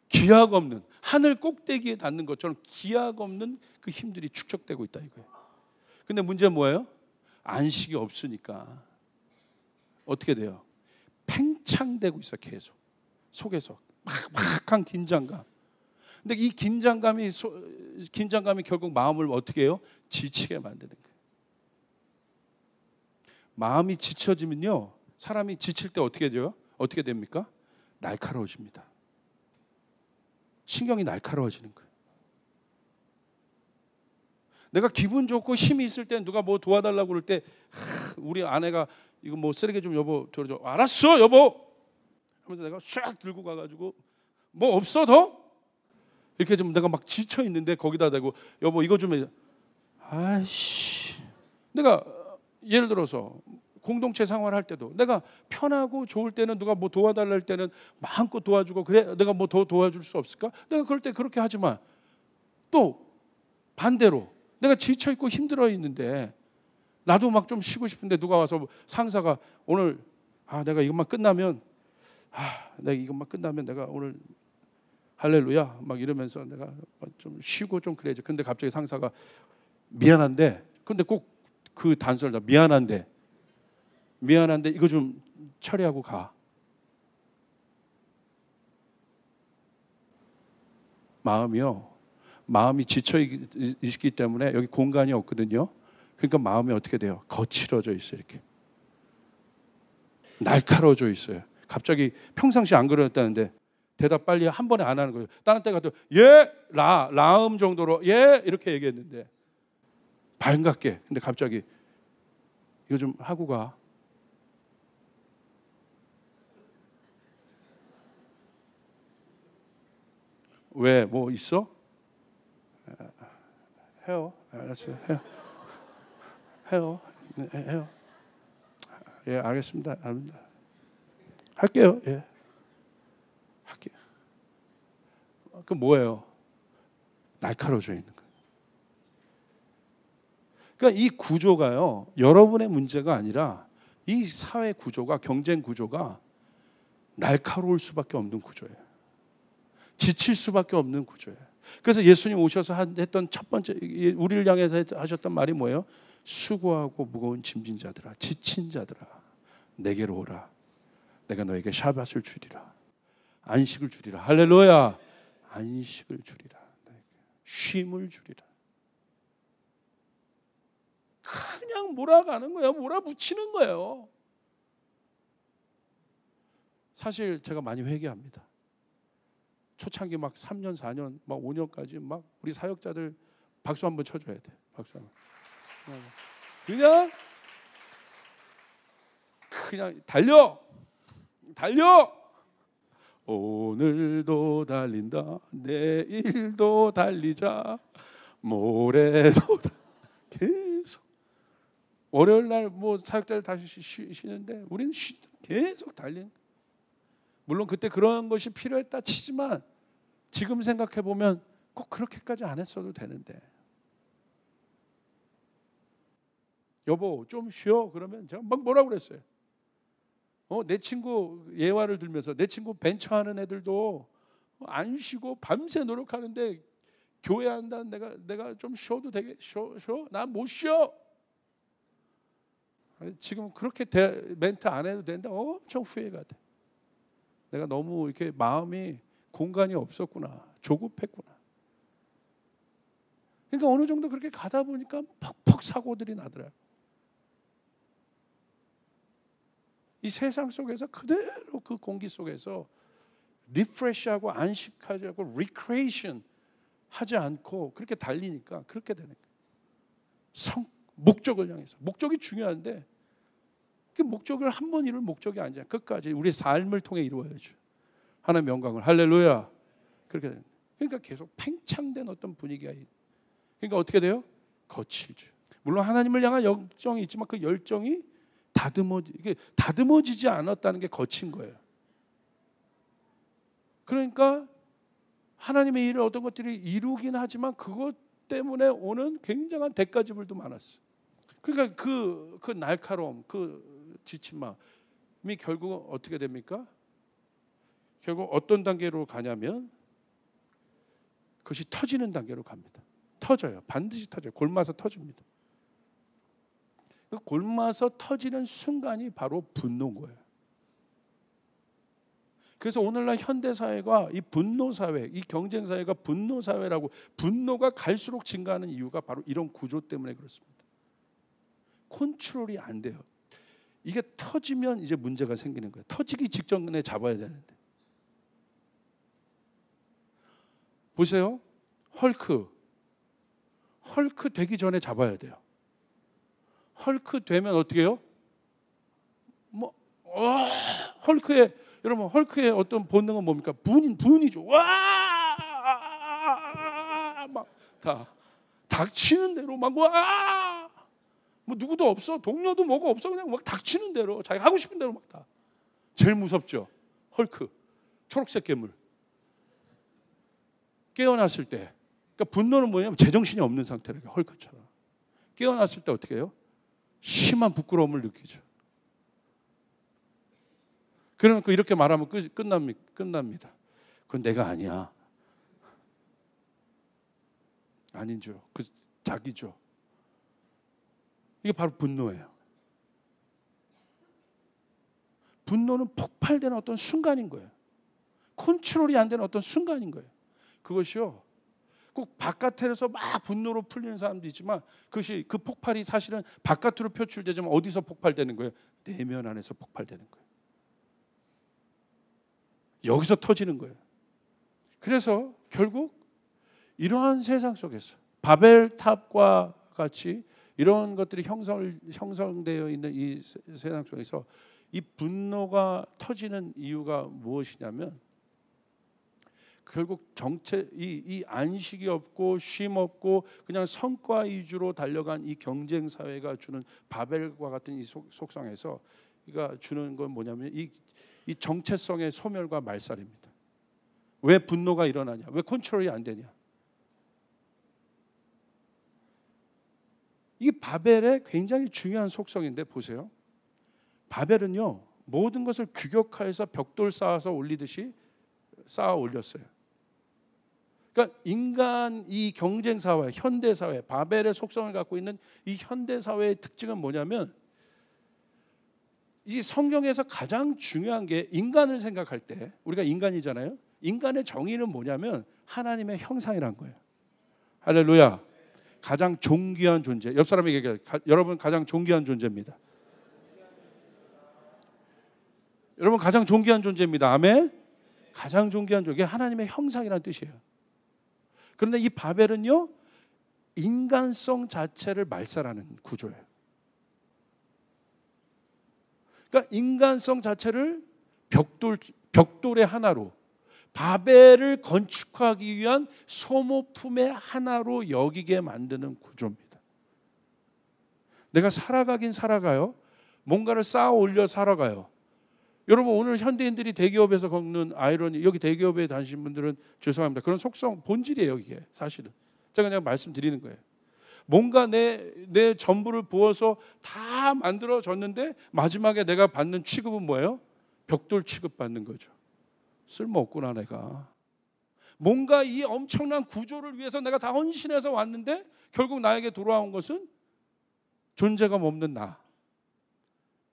기약 없는, 하늘 꼭대기에 닿는 것처럼 기약 없는 그 힘들이 축적되고 있다 이거예요. 근데 문제는 뭐예요? 안식이 없으니까 어떻게 돼요? 팽창되고 있어. 계속 속에서 막막한 긴장감. 근데 이 긴장감이 결국 마음을 어떻게 해요? 지치게 만드는 거예요. 마음이 지쳐지면요, 사람이 지칠 때 어떻게 돼요? 어떻게 됩니까? 날카로워집니다. 신경이 날카로워지는 거예요. 내가 기분 좋고 힘이 있을 때 누가 뭐 도와달라고 그럴 때 우리 아내가 이거 뭐 쓰레기 좀 여보 들어줘. 알았어 여보 하면서 내가 쫙 들고 가가지고 뭐 없어 더? 이렇게 좀 내가 막 지쳐 있는데 거기다 대고 여보 이거 좀 해. 아이씨. 내가 예를 들어서 공동체 생활할 때도 내가 편하고 좋을 때는 누가 뭐 도와달라 할 때는 마음껏 도와주고, 그래 내가 뭐 더 도와줄 수 없을까? 내가 그럴 때 그렇게 하지만 또 반대로 내가 지쳐 있고 힘들어 있는데 나도 막 좀 쉬고 싶은데 누가 와서 상사가 오늘 내가 이것만 끝나면 내가 오늘 할렐루야 막 이러면서 내가 좀 쉬고 좀 그래야지. 근데 갑자기 상사가 미안한데, 근데 꼭 그 단서를 다 미안한데 이거 좀 처리하고 가. 마음이 지쳐 있기 때문에 여기 공간이 없거든요. 그러니까 마음이 어떻게 돼요? 거칠어져 있어요. 이렇게 날카로워져 있어요. 갑자기 평상시 안 그랬다는데 대답 빨리 한 번에 안 하는 거예요. 다른 때 가도 라음 정도로 이렇게 얘기했는데 반갑게. 근데 갑자기 이거 좀 하고 가. 왜? 뭐 있어? 해요. 알았어요. 해요. 해요. 예, 알겠습니다. 할게요. 예. 할게요. 그 뭐예요? 날카로워져 있는 거예요. 그러니까 이 구조가요, 여러분의 문제가 아니라 이 사회 구조가, 경쟁 구조가 날카로울 수밖에 없는 구조예요. 지칠 수밖에 없는 구조예요. 그래서 예수님 오셔서 했던 첫 번째, 우리를 향해서 하셨던 말이 뭐예요? 수고하고 무거운 짐진 자들아, 지친 자들아, 내게로 오라. 내가 너에게 샤밧을 주리라. 안식을 주리라. 할렐루야. 안식을 주리라. 쉼을 주리라. 그냥 몰아가는 거예요. 몰아붙이는 거예요. 사실 제가 많이 회개합니다. 초창기 막 3년, 4년, 막 5년까지 막 우리 사역자들 박수 한번 쳐줘야 돼. 박수 한번. 그냥 달려. 오늘도 달린다 내일도 달리자 모레도 계속 월요일 날 뭐 사역자들 다시 쉬는데 우리는 계속 달린. 물론 그때 그런 것이 필요했다 치지만 지금 생각해 보면 꼭 그렇게까지 안 했어도 되는데. 여보 좀 쉬어 그러면 제가 막 뭐라고 그랬어요. 내 친구 예화를 들면서 내 친구 벤처하는 애들도 안 쉬고 밤새 노력하는데 교회 한다는 내가 좀 쉬어도 되게 쉬어? 나 못 쉬어. 지금 그렇게 멘트 안 해도 된다. 엄청 후회가 돼. 내가 너무 이렇게 마음이 공간이 없었구나. 조급했구나. 그러니까 어느 정도 그렇게 가다 보니까 퍽퍽 사고들이 나더라고요. 이 세상 속에서 그대로 그 공기 속에서 리프레시하고 안식하지 않고 리크레이션 하지 않고 그렇게 달리니까 그렇게 되는 거예요. 목적을 향해서. 목적이 중요한데 그 목적을 한 번 이룰 목적이 아니잖아요. 끝까지 우리의 삶을 통해 이루어야죠. 하나님의 영광을. 할렐루야. 그렇게 되는. 그러니까 계속 팽창된 어떤 분위기가. 그러니까 어떻게 돼요? 거칠죠. 물론 하나님을 향한 열정이 있지만 그 열정이 다듬어지지 않았다는 게 거친 거예요. 그러니까 하나님의 일을 어떤 것들이 이루긴 하지만 그것 때문에 오는 굉장한 대가지불도 많았어. 그러니까 그 날카로움, 그 지친 마음이 결국 어떻게 됩니까? 결국 어떤 단계로 가냐면 그것이 터지는 단계로 갑니다. 터져요. 반드시 터져요. 골마서 터집니다. 그 골마서 터지는 순간이 바로 분노인 거예요. 그래서 오늘날 현대사회가 이 분노사회, 이 경쟁사회가 분노사회라고, 분노가 갈수록 증가하는 이유가 바로 이런 구조 때문에 그렇습니다. 컨트롤이 안 돼요. 이게 터지면 이제 문제가 생기는 거예요. 터지기 직전에 잡아야 되는데. 보세요. 헐크 되기 전에 잡아야 돼요. 헐크 되면 어떻게 해요? 여러분 헐크의 어떤 본능은 뭡니까? 분이죠. 막 다 닥치는 대로 막 뭐 누구도 없어, 동료도 뭐가 없어, 그냥 막 닥치는 대로 자기가 하고 싶은 대로 막 다. 제일 무섭죠. 헐크, 초록색 괴물. 깨어났을 때, 그러니까 분노는 뭐냐면 제정신이 없는 상태라고. 헐크처럼 깨어났을 때 어떻게 해요? 심한 부끄러움을 느끼죠. 그러면 이렇게 말하면 끝납니다. 그건 내가 아니야. 아니죠. 그 자기죠. 이게 바로 분노예요. 분노는 폭발되는 어떤 순간인 거예요. 컨트롤이 안 되는 어떤 순간인 거예요. 그것이요. 꼭 바깥에서 막 분노로 풀리는 사람도 있지만 그것이 그 폭발이 사실은 바깥으로 표출되지만 어디서 폭발되는 거예요? 내면 안에서 폭발되는 거예요. 여기서 터지는 거예요. 그래서 결국 이러한 세상 속에서 바벨탑과 같이 이런 것들이 형성되어 있는 이 세상 속에서 이 분노가 터지는 이유가 무엇이냐면 결국 이 안식이 없고 쉼 없고 그냥 성과 위주로 달려간 이 경쟁 사회가 주는 바벨과 같은 이 속성에서 이가 주는 건 뭐냐면 이 정체성의 소멸과 말살입니다. 왜 분노가 일어나냐? 왜 컨트롤이 안 되냐? 이 바벨의 굉장히 중요한 속성인데 보세요. 바벨은요 모든 것을 규격화해서 벽돌 쌓아서 올리듯이 쌓아 올렸어요. 그러니까 인간 이 경쟁 사회, 현대 사회, 바벨의 속성을 갖고 있는 이 현대 사회의 특징은 뭐냐면 이 성경에서 가장 중요한 게 인간을 생각할 때 우리가 인간이잖아요. 인간의 정의는 뭐냐면 하나님의 형상이란 거예요. 할렐루야. 가장 존귀한 존재. 옆 사람에게 얘기해요. 여러분 가장 존귀한 존재입니다. 여러분 가장 존귀한 존재입니다. 아멘. 가장 존귀한 존재. 이게 하나님의 형상이라는 뜻이에요. 그런데 이 바벨은요 인간성 자체를 말살하는 구조예요. 그러니까 인간성 자체를 벽돌의 하나로, 바벨을 건축하기 위한 소모품의 하나로 여기게 만드는 구조입니다. 내가 살아가긴 살아가요. 뭔가를 쌓아 올려 살아가요. 여러분, 오늘 현대인들이 대기업에서 겪는 아이러니, 여기 대기업에 다니신 분들은 죄송합니다. 그런 속성 본질이에요. 이게 사실은 제가 그냥 말씀드리는 거예요. 뭔가 내 전부를 부어서 다 만들어졌는데 마지막에 내가 받는 취급은 뭐예요? 벽돌 취급받는 거죠. 쓸모없구나 내가. 뭔가 이 엄청난 구조를 위해서 내가 다 헌신해서 왔는데 결국 나에게 돌아온 것은 존재감 없는 나,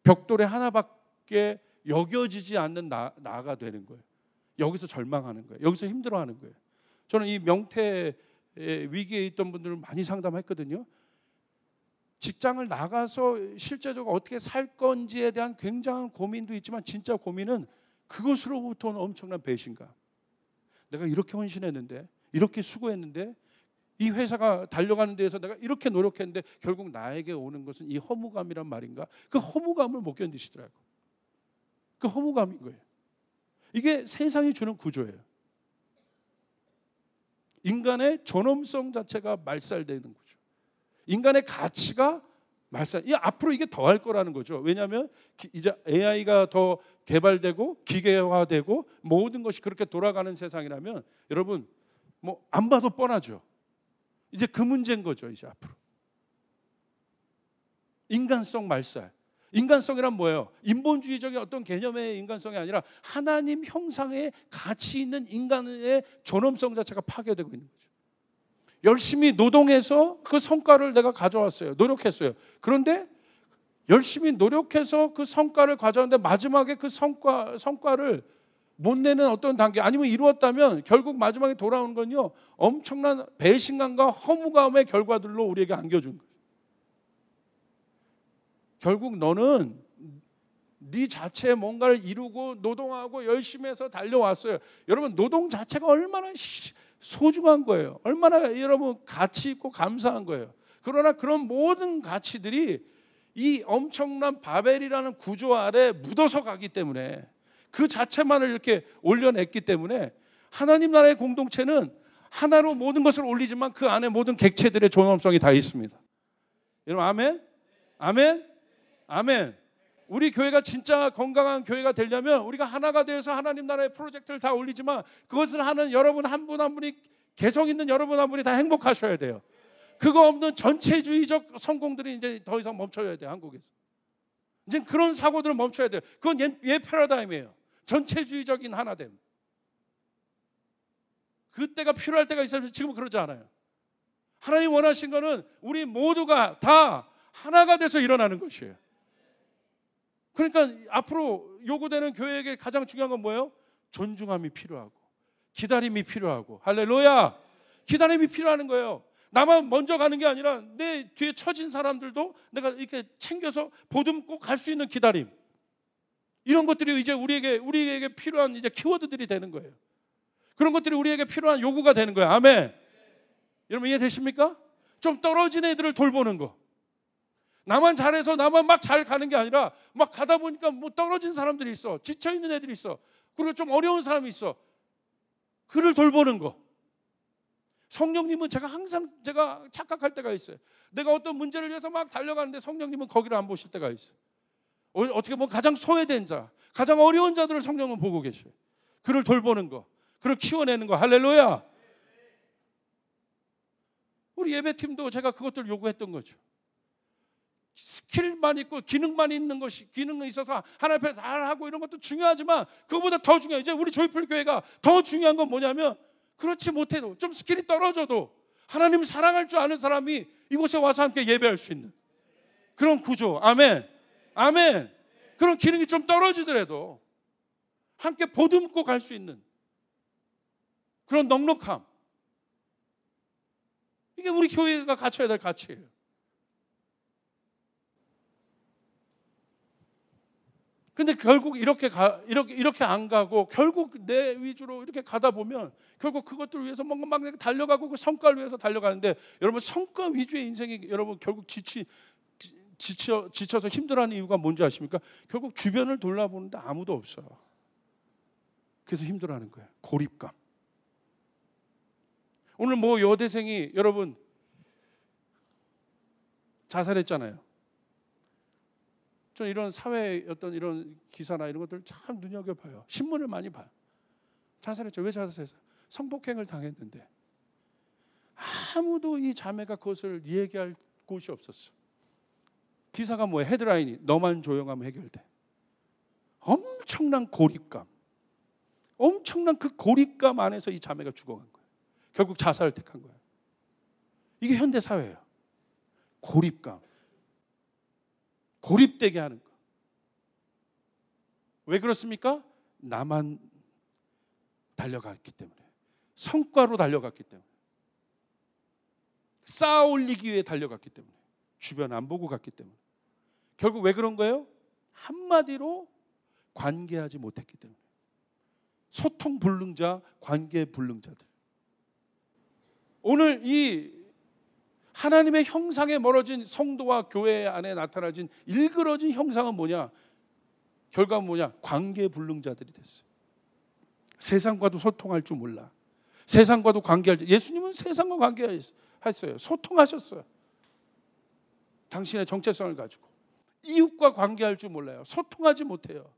벽돌의 하나밖에 여겨지지 않는 나가 되는 거예요. 여기서 절망하는 거예요. 여기서 힘들어하는 거예요. 저는 이 명태 위기에 있던 분들을 많이 상담했거든요. 직장을 나가서 실제적으로 어떻게 살 건지에 대한 굉장한 고민도 있지만 진짜 고민은 그것으로부터 오는 엄청난 배신감. 내가 이렇게 헌신했는데, 이렇게 수고했는데, 이 회사가 달려가는 데에서 내가 이렇게 노력했는데 결국 나에게 오는 것은 이 허무감이란 말인가? 그 허무감을 못 견디시더라고요. 그 허무감인 거예요. 이게 세상이 주는 구조예요. 인간의 존엄성 자체가 말살되는 거죠. 인간의 가치가 앞으로 이게 더할 거라는 거죠. 왜냐하면 이제 AI가 더 개발되고 기계화되고 모든 것이 그렇게 돌아가는 세상이라면 여러분 뭐 안 봐도 뻔하죠. 이제 그 문제인 거죠. 이제 앞으로 인간성 말살. 인간성이란 뭐예요? 인본주의적인 어떤 개념의 인간성이 아니라 하나님 형상의 가치 있는 인간의 존엄성 자체가 파괴되고 있는 거죠. 열심히 노동해서 그 성과를 내가 가져왔어요. 노력했어요. 그런데 열심히 노력해서 그 성과를 가져왔는데 마지막에 그 성과를 못 내는 어떤 단계, 아니면 이루었다면 결국 마지막에 돌아오는 건요, 엄청난 배신감과 허무감의 결과들로 우리에게 안겨준 거예요. 결국 너는 네 자체에 뭔가를 이루고 노동하고 열심히 해서 달려왔어요. 여러분, 노동 자체가 얼마나 소중한 거예요. 얼마나 여러분 가치 있고 감사한 거예요. 그러나 그런 모든 가치들이 이 엄청난 바벨이라는 구조 아래 묻어서 가기 때문에, 그 자체만을 이렇게 올려냈기 때문에 하나님 나라의 공동체는 하나로 모든 것을 올리지만 그 안에 모든 객체들의 존엄성이 다 있습니다. 여러분 아멘? 아멘? 아멘. 우리 교회가 진짜 건강한 교회가 되려면 우리가 하나가 되어서 하나님 나라의 프로젝트를 다 올리지만 그것을 하는 여러분 한 분 한 분이, 개성 있는 여러분 한 분이 다 행복하셔야 돼요. 그거 없는 전체주의적 성공들이 이제 더 이상 멈춰야 돼요. 한국에서 이제 그런 사고들은 멈춰야 돼요. 그건 옛 패러다임이에요. 전체주의적인 하나됨. 그때가 필요할 때가 있어서 지금은 그러지 않아요. 하나님 원하신 거는 우리 모두가 다 하나가 돼서 일어나는 것이에요. 그러니까 앞으로 요구되는 교회에게 가장 중요한 건 뭐예요? 존중함이 필요하고 기다림이 필요하고, 할렐루야, 기다림이 필요한 거예요. 나만 먼저 가는 게 아니라 내 뒤에 처진 사람들도 내가 이렇게 챙겨서 보듬고 갈 수 있는 기다림, 이런 것들이 이제 우리에게 필요한 이제 키워드들이 되는 거예요. 그런 것들이 우리에게 필요한 요구가 되는 거예요. 아멘. 여러분 이해되십니까? 좀 떨어진 애들을 돌보는 거. 나만 잘해서 나만 막 잘 가는 게 아니라 막 가다 보니까 뭐 떨어진 사람들이 있어. 지쳐 있는 애들이 있어. 그리고 좀 어려운 사람이 있어. 그를 돌보는 거. 성령님은 항상 제가 착각할 때가 있어요. 내가 어떤 문제를 위해서 막 달려가는데 성령님은 거기를 안 보실 때가 있어요. 어떻게 보면 가장 소외된 자, 가장 어려운 자들을 성령은 보고 계셔요. 그를 돌보는 거, 그를 키워내는 거. 할렐루야. 우리 예배팀도 제가 그것들을 요구했던 거죠. 스킬만 있고 기능만 있는 것이, 기능이 있어서 하나님 앞에 다 하고 이런 것도 중요하지만 그거보다 더 중요해요. 이제 우리 조이풀 교회가 더 중요한 건 뭐냐면, 그렇지 못해도 좀 스킬이 떨어져도 하나님 사랑할 줄 아는 사람이 이곳에 와서 함께 예배할 수 있는 그런 구조. 아멘. 아멘. 그런 기능이 좀 떨어지더라도 함께 보듬고 갈 수 있는 그런 넉넉함, 이게 우리 교회가 갖춰야 될 가치예요. 근데 결국 이렇게 안 가고 결국 내 위주로 이렇게 가다 보면 결국 그것들을 위해서 뭔가 막 달려가고 그 성과를 위해서 달려가는데, 여러분 성과 위주의 인생이 여러분 결국 지쳐서 힘들어하는 이유가 뭔지 아십니까? 결국 주변을 돌아보는데 아무도 없어요. 그래서 힘들어하는 거예요. 고립감. 오늘 뭐 여대생이 여러분 자살했잖아요. 저 이런 사회 어떤 이런 기사나 이런 것들 참 눈여겨봐요. 신문을 많이 봐요. 자살했죠. 왜 자살했어요? 성폭행을 당했는데 아무도 이 자매가 그것을 얘기할 곳이 없었어. 기사가 뭐예요? 헤드라인이 너만 조용하면 해결돼. 엄청난 고립감, 엄청난 그 고립감 안에서 이 자매가 죽어간 거예요. 결국 자살을 택한 거예요. 이게 현대 사회예요. 고립감, 고립되게 하는 거. 왜 그렇습니까? 나만 달려갔기 때문에, 성과로 달려갔기 때문에, 쌓아 올리기 위해 달려갔기 때문에, 주변 안 보고 갔기 때문에. 결국 왜 그런 거예요? 한마디로 관계하지 못했기 때문에. 소통 불능자, 관계 불능자들. 오늘 이 하나님의 형상에 멀어진 성도와 교회 안에 나타나진 일그러진 형상은 뭐냐? 결과는 뭐냐? 관계 불능자들이 됐어요. 세상과도 소통할 줄 몰라. 세상과도 관계할 줄. 예수님은 세상과 관계했어요. 소통하셨어요. 당신의 정체성을 가지고. 이웃과 관계할 줄 몰라요. 소통하지 못해요.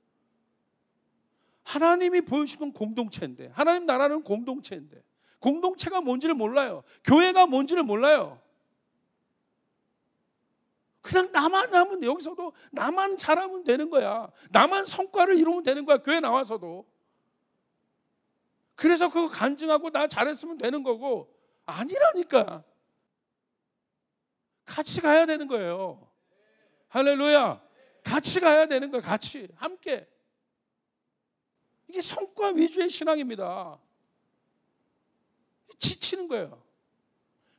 하나님이 보여주신 건 공동체인데, 하나님 나라는 공동체인데, 공동체가 뭔지를 몰라요. 교회가 뭔지를 몰라요. 그냥 나만 하면, 여기서도 나만 잘하면 되는 거야. 나만 성과를 이루면 되는 거야. 교회 나와서도. 그래서 그거 간증하고 나 잘했으면 되는 거고, 아니라니까. 같이 가야 되는 거예요. 할렐루야. 같이 가야 되는 거예요. 같이 함께. 이게 성과 위주의 신앙입니다. 지치는 거예요.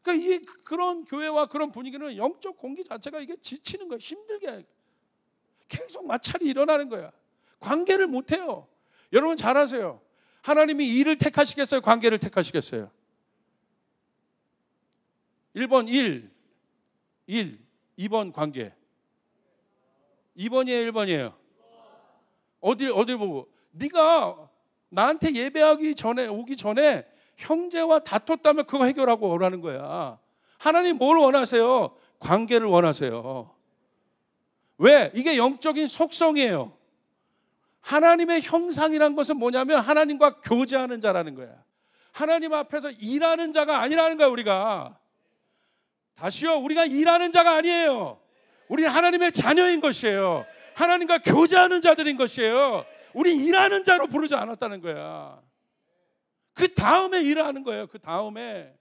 그러니까 이 그런 교회와 그런 분위기는 영적 공기 자체가 이게 지치는 거예요. 힘들게 해요. 계속 마찰이 일어나는 거야. 관계를 못 해요. 여러분 잘 아세요. 하나님이 일을 택하시겠어요? 관계를 택하시겠어요? 1번 일, 2번 관계. 2번이에요, 1번이에요? 어딜 보고? 네가 나한테 오기 전에 형제와 다퉜다면 그거 해결하고 오라는 거야. 하나님 뭘 원하세요? 관계를 원하세요. 왜? 이게 영적인 속성이에요. 하나님의 형상이란 것은 뭐냐면 하나님과 교제하는 자라는 거야. 하나님 앞에서 일하는 자가 아니라는 거야. 우리가 다시요, 우리가 일하는 자가 아니에요. 우리는 하나님의 자녀인 것이에요. 하나님과 교제하는 자들인 것이에요. 우리 일하는 자로 부르지 않았다는 거야. 그 다음에 일하는 거예요. 그 다음에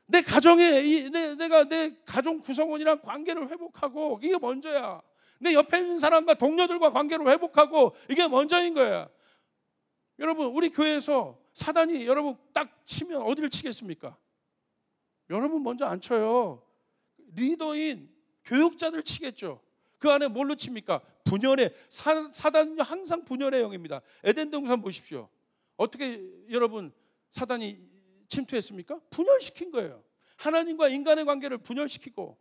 내 가정에 내가 내 가정 구성원이랑 관계를 회복하고, 이게 먼저야. 내 옆에 있는 사람과 동료들과 관계를 회복하고, 이게 먼저인 거야. 여러분 우리 교회에서 사단이 여러분 딱 치면 어디를 치겠습니까? 여러분 먼저 안 쳐요. 리더인 교육자들 치겠죠. 그 안에 뭘로 칩니까? 분열의, 사단은 항상 분열의 영입니다. 에덴 동산 보십시오. 어떻게 여러분 사단이 침투했습니까? 분열시킨 거예요. 하나님과 인간의 관계를 분열시키고,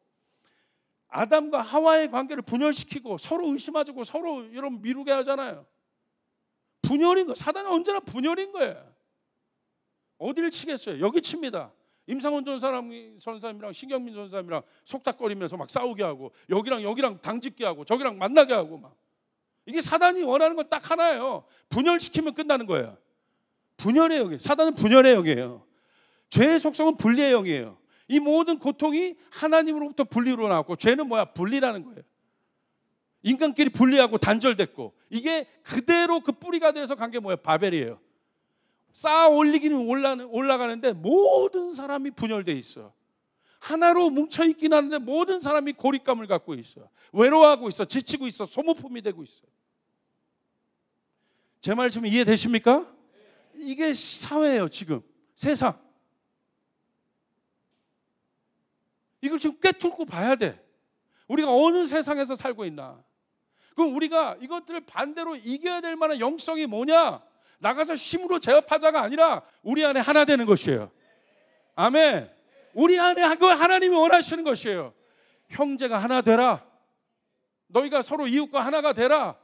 아담과 하와의 관계를 분열시키고, 서로 의심하고 서로 여러분 미루게 하잖아요. 분열인 거예요. 사단은 언제나 분열인 거예요. 어디를 치겠어요? 여기 칩니다. 임상훈 전사님이랑 신경민 전사님이랑 속닥거리면서 막 싸우게 하고, 여기랑 당짓게 하고, 저기랑 만나게 하고 막. 이게 사단이 원하는 건 딱 하나예요. 분열시키면 끝나는 거예요. 분열의 영이에요. 사단은 분열의 영이에요. 죄의 속성은 분리의 영이에요. 이 모든 고통이 하나님으로부터 분리로 나왔고, 죄는 뭐야? 분리라는 거예요. 인간끼리 분리하고 단절됐고, 이게 그대로 그 뿌리가 돼서 간 게 뭐예요? 바벨이에요. 쌓아 올리기는 올라가는데 모든 사람이 분열돼 있어. 하나로 뭉쳐있긴 하는데 모든 사람이 고립감을 갖고 있어. 외로워하고 있어. 지치고 있어. 소모품이 되고 있어. 제 말 지금 이해되십니까? 이게 사회예요. 지금 세상. 이걸 지금 꿰뚫고 봐야 돼. 우리가 어느 세상에서 살고 있나. 그럼 우리가 이것들을 반대로 이겨야 될 만한 영성이 뭐냐? 나가서 힘으로 제압하자가 아니라 우리 안에 하나 되는 것이에요. 아멘. 우리 안에 하나님이 원하시는 것이에요. 형제가 하나 되라. 너희가 서로 이웃과 하나가 되라.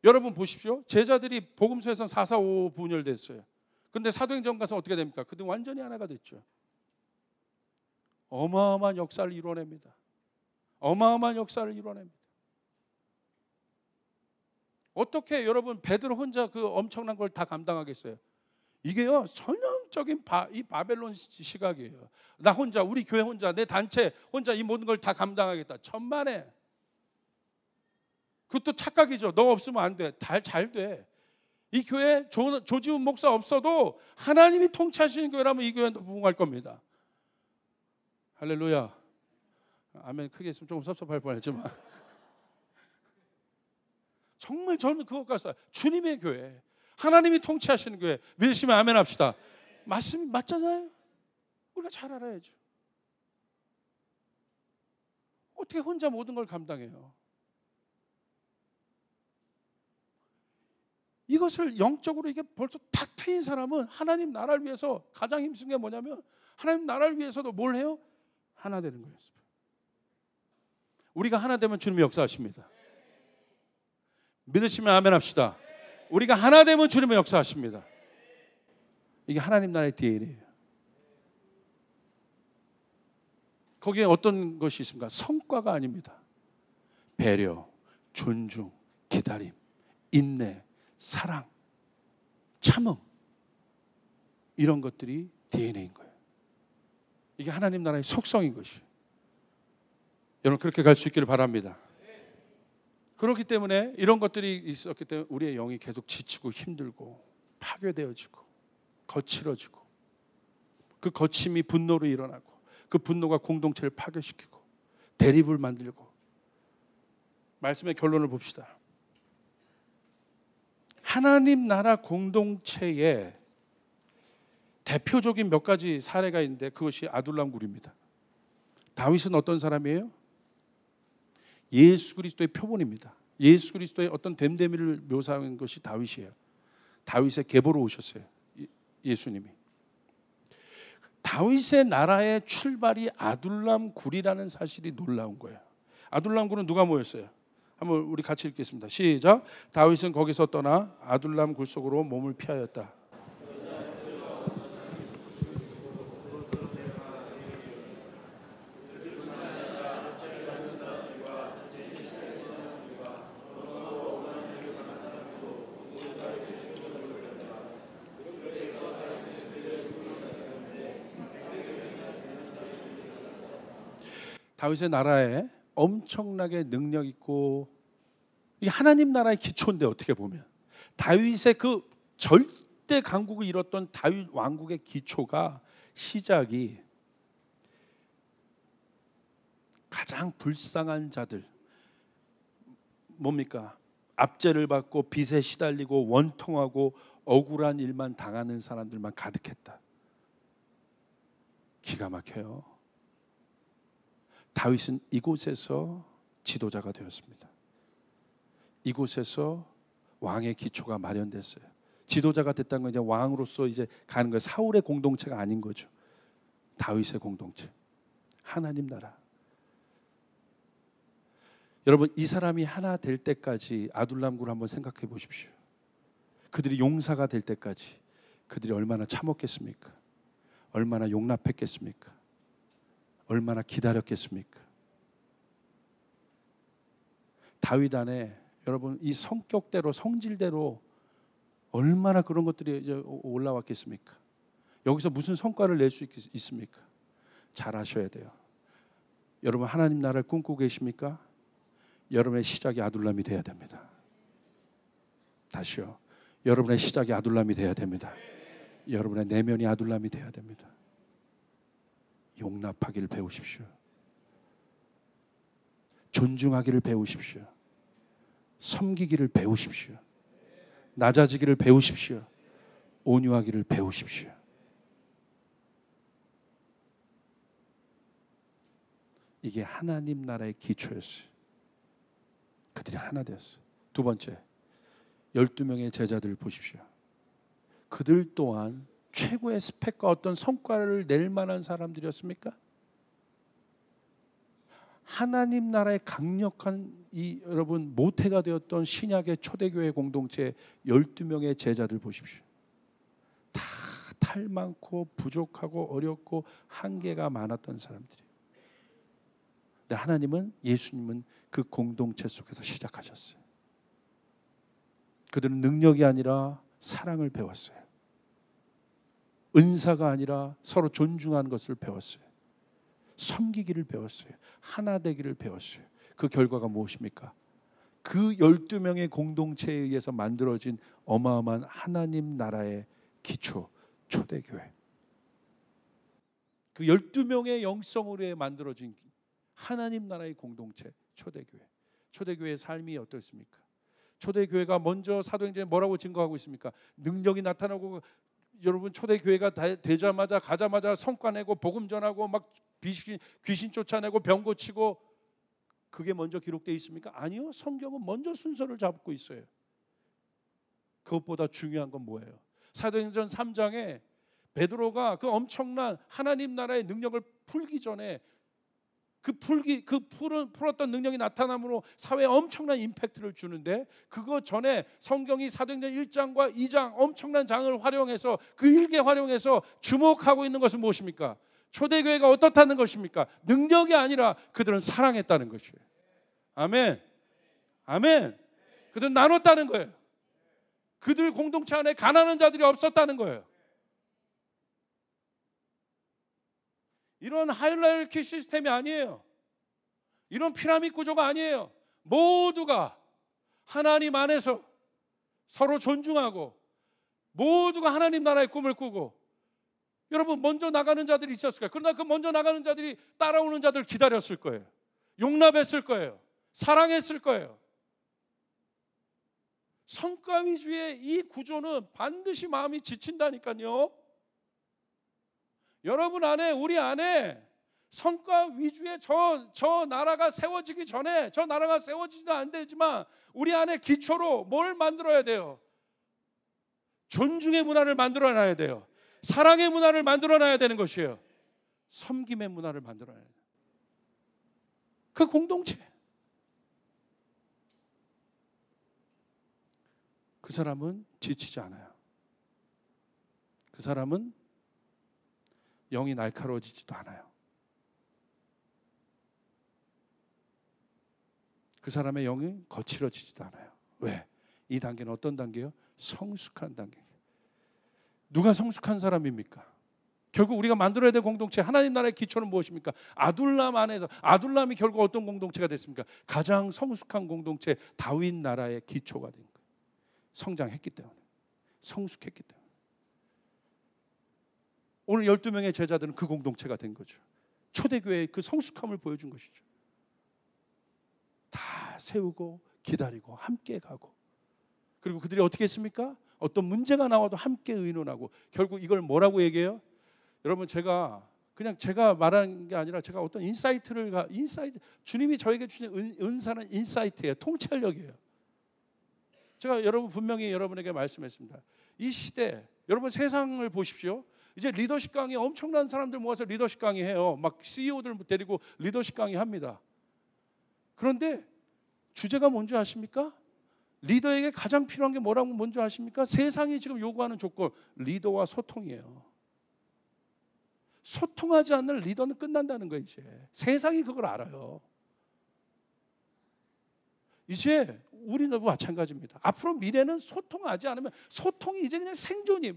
여러분 보십시오. 제자들이 복음서에서 445 분열됐어요. 그런데 사도행전 가서 어떻게 됩니까? 그들 완전히 하나가 됐죠. 어마어마한 역사를 이뤄냅니다. 어마어마한 역사를 이뤄냅니다. 어떻게 여러분 베드로 혼자 그 엄청난 걸 다 감당하겠어요? 이게요 전형적인 이 바벨론 시각이에요. 나 혼자, 우리 교회 혼자, 내 단체 혼자 이 모든 걸 다 감당하겠다. 천만에. 그것도 착각이죠. 너 없으면 안 돼. 잘 돼. 이 교회 조지훈 목사 없어도 하나님이 통치하시는 교회라면 이 교회는 더 부흥할 겁니다. 할렐루야. 아멘. 크게 했으면 조금 섭섭할 뻔했지만 정말 저는 그것 같아요. 주님의 교회, 하나님이 통치하시는 교회 믿으시면 아멘 합시다. 맞잖아요. 우리가 잘 알아야죠. 어떻게 혼자 모든 걸 감당해요? 이것을 영적으로 이게 벌써 탁 트인 사람은 하나님 나라를 위해서 가장 힘쓴 게 뭐냐면 하나님 나라를 위해서도 뭘 해요? 하나 되는 거예요. 우리가 하나 되면 주님이 역사하십니다. 믿으시면 아멘 합시다. 우리가 하나 되면 주님이 역사하십니다. 이게 하나님 나라의 DNA예요. 거기에 어떤 것이 있습니까? 성과가 아닙니다. 배려, 존중, 기다림, 인내, 사랑, 참음, 이런 것들이 DNA인 거예요. 이게 하나님 나라의 속성인 것이에요. 여러분 그렇게 갈 수 있기를 바랍니다. 그렇기 때문에 이런 것들이 있었기 때문에 우리의 영이 계속 지치고 힘들고 파괴되어지고 거칠어지고, 그 거침이 분노로 일어나고 그 분노가 공동체를 파괴시키고 대립을 만들고. 말씀의 결론을 봅시다. 하나님 나라 공동체에 대표적인 몇 가지 사례가 있는데 그것이 아둘람 굴입니다. 다윗은 어떤 사람이에요? 예수 그리스도의 표본입니다. 예수 그리스도의 어떤 됨됨이를 묘사한 것이 다윗이에요. 다윗의 계보로 오셨어요. 예수님이. 다윗의 나라의 출발이 아둘람 굴이라는 사실이 놀라운 거예요. 아둘람 굴은 누가 모였어요? 한번 우리 같이 읽겠습니다. 시작. 다윗은 거기서 떠나 아둘람 굴 속으로 몸을 피하였다. 다윗의 나라에 엄청나게 능력 있고, 이게 하나님 나라의 기초인데 어떻게 보면 다윗의 그 절대 강국을 이뤘던 다윗 왕국의 기초가 시작이 가장 불쌍한 자들, 뭡니까? 압제를 받고 빚에 시달리고 원통하고 억울한 일만 당하는 사람들만 가득했다. 기가 막혀요. 다윗은 이곳에서 지도자가 되었습니다. 이곳에서 왕의 기초가 마련됐어요. 지도자가 됐다는 건 이제 왕으로서 이제 가는 거예요. 사울의 공동체가 아닌 거죠. 다윗의 공동체, 하나님 나라. 여러분, 이 사람이 하나 될 때까지 아둘람굴 한번 생각해 보십시오. 그들이 용사가 될 때까지 그들이 얼마나 참았겠습니까? 얼마나 용납했겠습니까? 얼마나 기다렸겠습니까? 다윗 안에 여러분 이 성격대로 성질대로 얼마나 그런 것들이 이제 올라왔겠습니까? 여기서 무슨 성과를 낼 수 있습니까? 잘 하셔야 돼요. 여러분 하나님 나라를 꿈꾸고 계십니까? 여러분의 시작이 아둘람이 돼야 됩니다. 다시요. 여러분의 시작이 아둘람이 돼야 됩니다. 여러분의 내면이 아둘람이 돼야 됩니다. 용납하기를 배우십시오. 존중하기를 배우십시오. 섬기기를 배우십시오. 낮아지기를 배우십시오. 온유하기를 배우십시오. 이게 하나님 나라의 기초였어요. 그들이 하나 되었어요. 두 번째, 12명의 제자들을 보십시오. 그들 또한 최고의 스펙과 어떤 성과를 낼 만한 사람들이었습니까? 하나님 나라의 강력한 이 여러분 모태가 되었던 신약의 초대교회 공동체 12명의 제자들 보십시오. 다 탈 많고 부족하고 어렵고 한계가 많았던 사람들이에요. 근데 하나님은, 예수님은 그 공동체 속에서 시작하셨어요. 그들은 능력이 아니라 사랑을 배웠어요. 은사가 아니라 서로 존중하는 것을 배웠어요. 섬기기를 배웠어요. 하나 되기를 배웠어요. 그 결과가 무엇입니까? 그 12명의 공동체에 의해서 만들어진 어마어마한 하나님 나라의 기초, 초대교회. 그 12명의 영성으로 만들어진 하나님 나라의 공동체, 초대교회. 초대교회의 삶이 어떻습니까? 초대교회가 먼저 사도행전에 뭐라고 증거하고 있습니까? 능력이 나타나고, 여러분 초대교회가 되자마자 가자마자 성과 내고 복음 전하고 막 귀신 쫓아내고 병 고치고, 그게 먼저 기록되어 있습니까? 아니요. 성경은 먼저 순서를 잡고 있어요. 그것보다 중요한 건 뭐예요? 사도행전 3장에 베드로가 그 엄청난 하나님 나라의 능력을 풀기 전에 풀었던 능력이 나타남으로 사회에 엄청난 임팩트를 주는데, 그거 전에 성경이 사도행전 1장과 2장 엄청난 장을 활용해서, 그 일개 활용해서 주목하고 있는 것은 무엇입니까? 초대교회가 어떻다는 것입니까? 능력이 아니라 그들은 사랑했다는 것이에요. 아멘. 아멘. 그들은 나눴다는 거예요. 그들 공동체 안에 가난한 자들이 없었다는 거예요. 이런 하이라르키 시스템이 아니에요. 이런 피라미드 구조가 아니에요. 모두가 하나님 안에서 서로 존중하고, 모두가 하나님 나라의 꿈을 꾸고. 여러분, 먼저 나가는 자들이 있었을 거예요. 그러나 그 먼저 나가는 자들이 따라오는 자들 기다렸을 거예요. 용납했을 거예요. 사랑했을 거예요. 성과 위주의 이 구조는 반드시 마음이 지친다니까요. 여러분 안에, 우리 안에 성과 위주의 저 나라가 세워지기 전에, 저 나라가 세워지지도 안 되지만 우리 안에 기초로 뭘 만들어야 돼요? 존중의 문화를 만들어놔야 돼요. 사랑의 문화를 만들어놔야 되는 것이에요. 섬김의 문화를 만들어놔야 돼요. 그 공동체. 그 사람은 지치지 않아요. 그 사람은 영이 날카로워지지도 않아요. 그 사람의 영이 거칠어지지도 않아요. 왜? 이 단계는 어떤 단계예요? 성숙한 단계. 누가 성숙한 사람입니까? 결국 우리가 만들어야 될 공동체, 하나님 나라의 기초는 무엇입니까? 아둘람 안에서, 아둘람이 결국 어떤 공동체가 됐습니까? 가장 성숙한 공동체, 다윗 나라의 기초가 된 거예요. 성장했기 때문에, 성숙했기 때문에. 오늘 12명의 제자들은 그 공동체가 된 거죠. 초대교회의 그 성숙함을 보여준 것이죠. 다 세우고 기다리고 함께 가고, 그리고 그들이 어떻게 했습니까? 어떤 문제가 나와도 함께 의논하고. 결국 이걸 뭐라고 얘기해요? 여러분, 제가 말하는 게 아니라 제가 어떤 인사이트, 주님이 저에게 주신 은사는 인사이트예요. 통찰력이에요. 제가 분명히 여러분에게 말씀했습니다. 이 시대, 여러분 세상을 보십시오. 이제 리더십 강의 엄청난 사람들 모아서 리더십 강의해요. 막 CEO들 데리고 리더십 강의합니다. 그런데 주제가 뭔지 아십니까? 리더에게 가장 필요한 게 뭐라고 뭔지 아십니까? 세상이 지금 요구하는 조건, 리더와 소통이에요. 소통하지 않는 리더는 끝난다는 거예요. 이제 세상이 그걸 알아요. 이제 우리도 마찬가지입니다. 앞으로 미래는 소통하지 않으면, 소통이 이제 그냥 생존이,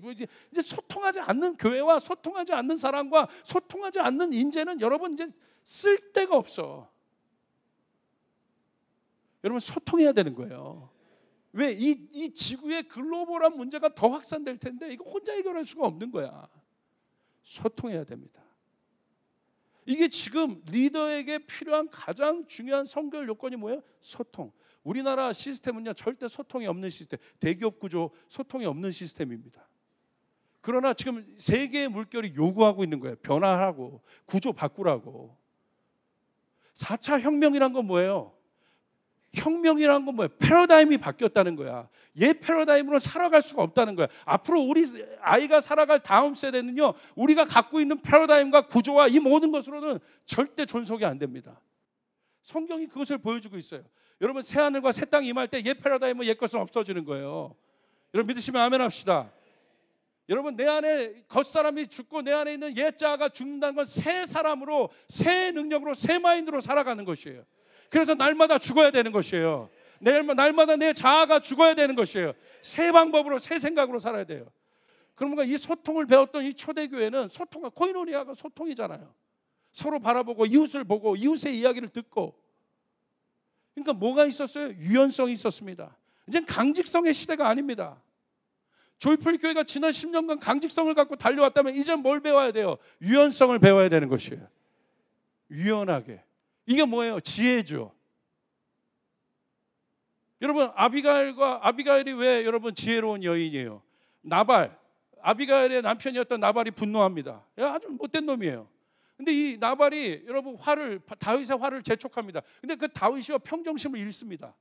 이제 소통하지 않는 교회와 소통하지 않는 사람과 소통하지 않는 인재는 여러분 이제 쓸 데가 없어. 여러분, 소통해야 되는 거예요. 왜? 이 지구의 글로벌한 문제가 더 확산될 텐데 이거 혼자 해결할 수가 없는 거야. 소통해야 됩니다. 이게 지금 리더에게 필요한 가장 중요한 성결 요건이 뭐예요? 소통. 우리나라 시스템은요, 절대 소통이 없는 시스템, 대기업 구조, 소통이 없는 시스템입니다. 그러나 지금 세계의 물결이 요구하고 있는 거예요. 변화하고 구조 바꾸라고. 4차 혁명이란 건 뭐예요? 혁명이란 건 뭐예요? 패러다임이 바뀌었다는 거야. 옛 패러다임으로 살아갈 수가 없다는 거야. 앞으로 우리 아이가 살아갈 다음 세대는요, 우리가 갖고 있는 패러다임과 구조와 이 모든 것으로는 절대 존속이 안 됩니다. 성경이 그것을 보여주고 있어요. 여러분 새하늘과 새 땅이 임할 때 옛 패러다임은 옛 것은 없어지는 거예요. 여러분 믿으시면 아멘 합시다. 여러분 내 안에 겉사람이 죽고 내 안에 있는 옛 자아가 죽는다는 건 새 사람으로, 새 능력으로, 새 마인드로 살아가는 것이에요. 그래서 날마다 죽어야 되는 것이에요. 날마다 내 자아가 죽어야 되는 것이에요. 새 방법으로, 새 생각으로 살아야 돼요. 그러니까 이 소통을 배웠던 이 초대교회는 코이노니아가 소통이잖아요. 서로 바라보고 이웃을 보고 이웃의 이야기를 듣고. 그러니까 뭐가 있었어요? 유연성이 있었습니다. 이젠 강직성의 시대가 아닙니다. 조이풀 교회가 지난 10년간 강직성을 갖고 달려왔다면 이제 뭘 배워야 돼요? 유연성을 배워야 되는 것이에요. 유연하게. 이게 뭐예요? 지혜죠. 여러분 아비가일이 왜 여러분 지혜로운 여인이에요? 아비가일의 남편이었던 나발이 분노합니다. 아주 못된 놈이에요. 근데 이 나발이 여러분 다윗의 화를 재촉합니다. 근데 그 다윗이 평정심을 잃습니다.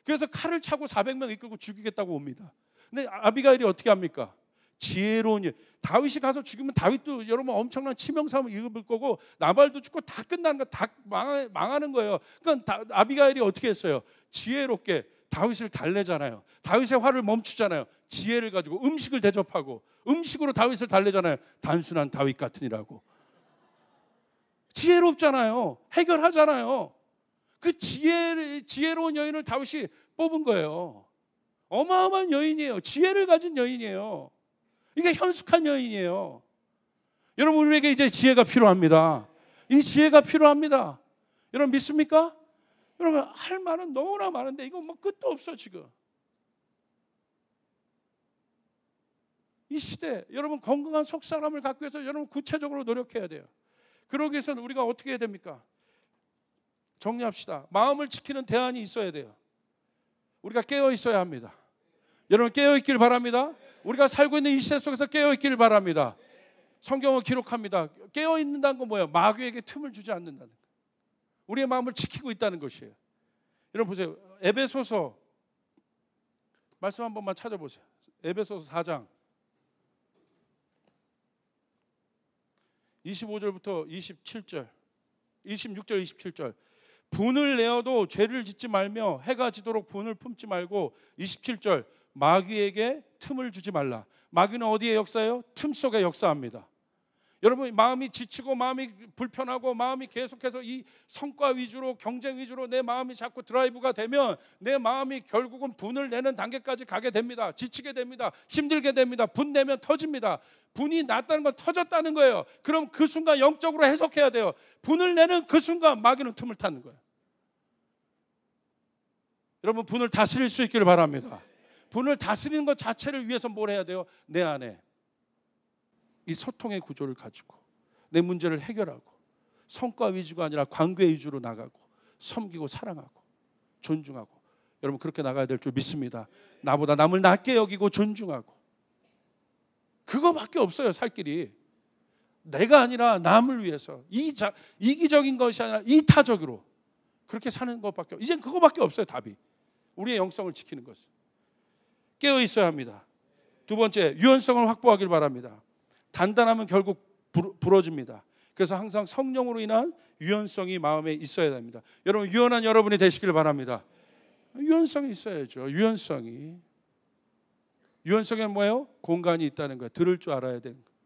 그래서 칼을 차고 400명 이끌고 죽이겠다고 옵니다. 근데 아비가일이 어떻게 합니까? 지혜로운 다윗이 가서 죽이면 다윗도 여러분 엄청난 치명상을 입을 거고 나발도 죽고 다 끝나는 거, 다 망하는 거예요. 그러니까 아비가일이 어떻게 했어요? 지혜롭게 다윗을 달래잖아요. 다윗의 화를 멈추잖아요. 지혜를 가지고 음식을 대접하고 음식으로 다윗을 달래잖아요. 단순한 다윗 같으니라고. 지혜롭잖아요. 해결하잖아요. 그 지혜로운 여인을 다윗이 뽑은 거예요. 어마어마한 여인이에요. 지혜를 가진 여인이에요. 이게 현숙한 여인이에요. 여러분 우리에게 이제 지혜가 필요합니다. 이 지혜가 필요합니다. 여러분 믿습니까? 여러분 할 말은 너무나 많은데 이거 뭐 끝도 없어 지금. 이 시대 여러분 건강한 속사람을 갖기 위해서 여러분 구체적으로 노력해야 돼요. 그러기 위해서는 우리가 어떻게 해야 됩니까? 정리합시다. 마음을 지키는 대안이 있어야 돼요. 우리가 깨어 있어야 합니다. 여러분 깨어 있길 바랍니다. 우리가 살고 있는 이 시대 속에서 깨어 있길 바랍니다. 성경은 기록합니다. 깨어 있는다는 건 뭐예요? 마귀에게 틈을 주지 않는다는 거예요. 우리의 마음을 지키고 있다는 것이에요. 여러분 보세요. 에베소서 말씀 한 번만 찾아보세요. 에베소서 4장 25절부터 27절 26절 27절 분을 내어도 죄를 짓지 말며 해가 지도록 분을 품지 말고 27절 마귀에게 틈을 주지 말라. 마귀는 어디에 역사해요? 틈 속에 역사합니다. 여러분 마음이 지치고 마음이 불편하고 마음이 계속해서 이 성과 위주로 경쟁 위주로 내 마음이 자꾸 드라이브가 되면 내 마음이 결국은 분을 내는 단계까지 가게 됩니다. 지치게 됩니다. 힘들게 됩니다. 분 내면 터집니다. 분이 났다는 건 터졌다는 거예요. 그럼 그 순간 영적으로 해석해야 돼요. 분을 내는 그 순간 마귀는 틈을 타는 거예요. 여러분 분을 다스릴 수 있기를 바랍니다. 분을 다스리는 것 자체를 위해서 뭘 해야 돼요? 내 안에 이 소통의 구조를 가지고 내 문제를 해결하고 성과 위주가 아니라 관계 위주로 나가고 섬기고 사랑하고 존중하고 여러분 그렇게 나가야 될 줄 믿습니다. 나보다 남을 낮게 여기고 존중하고 그거밖에 없어요. 살 길이. 내가 아니라 남을 위해서 이기적인 것이 아니라 이타적으로 그렇게 사는 것밖에 이젠 그거밖에 없어요. 답이. 우리의 영성을 지키는 것은 깨어 있어야 합니다. 두 번째 유연성을 확보하길 바랍니다. 단단하면 결국 부러집니다. 그래서 항상 성령으로 인한 유연성이 마음에 있어야 됩니다. 여러분 유연한 여러분이 되시길 바랍니다. 유연성이 있어야죠. 유연성이 뭐예요? 공간이 있다는 거예요. 들을 줄 알아야 되는 거예요.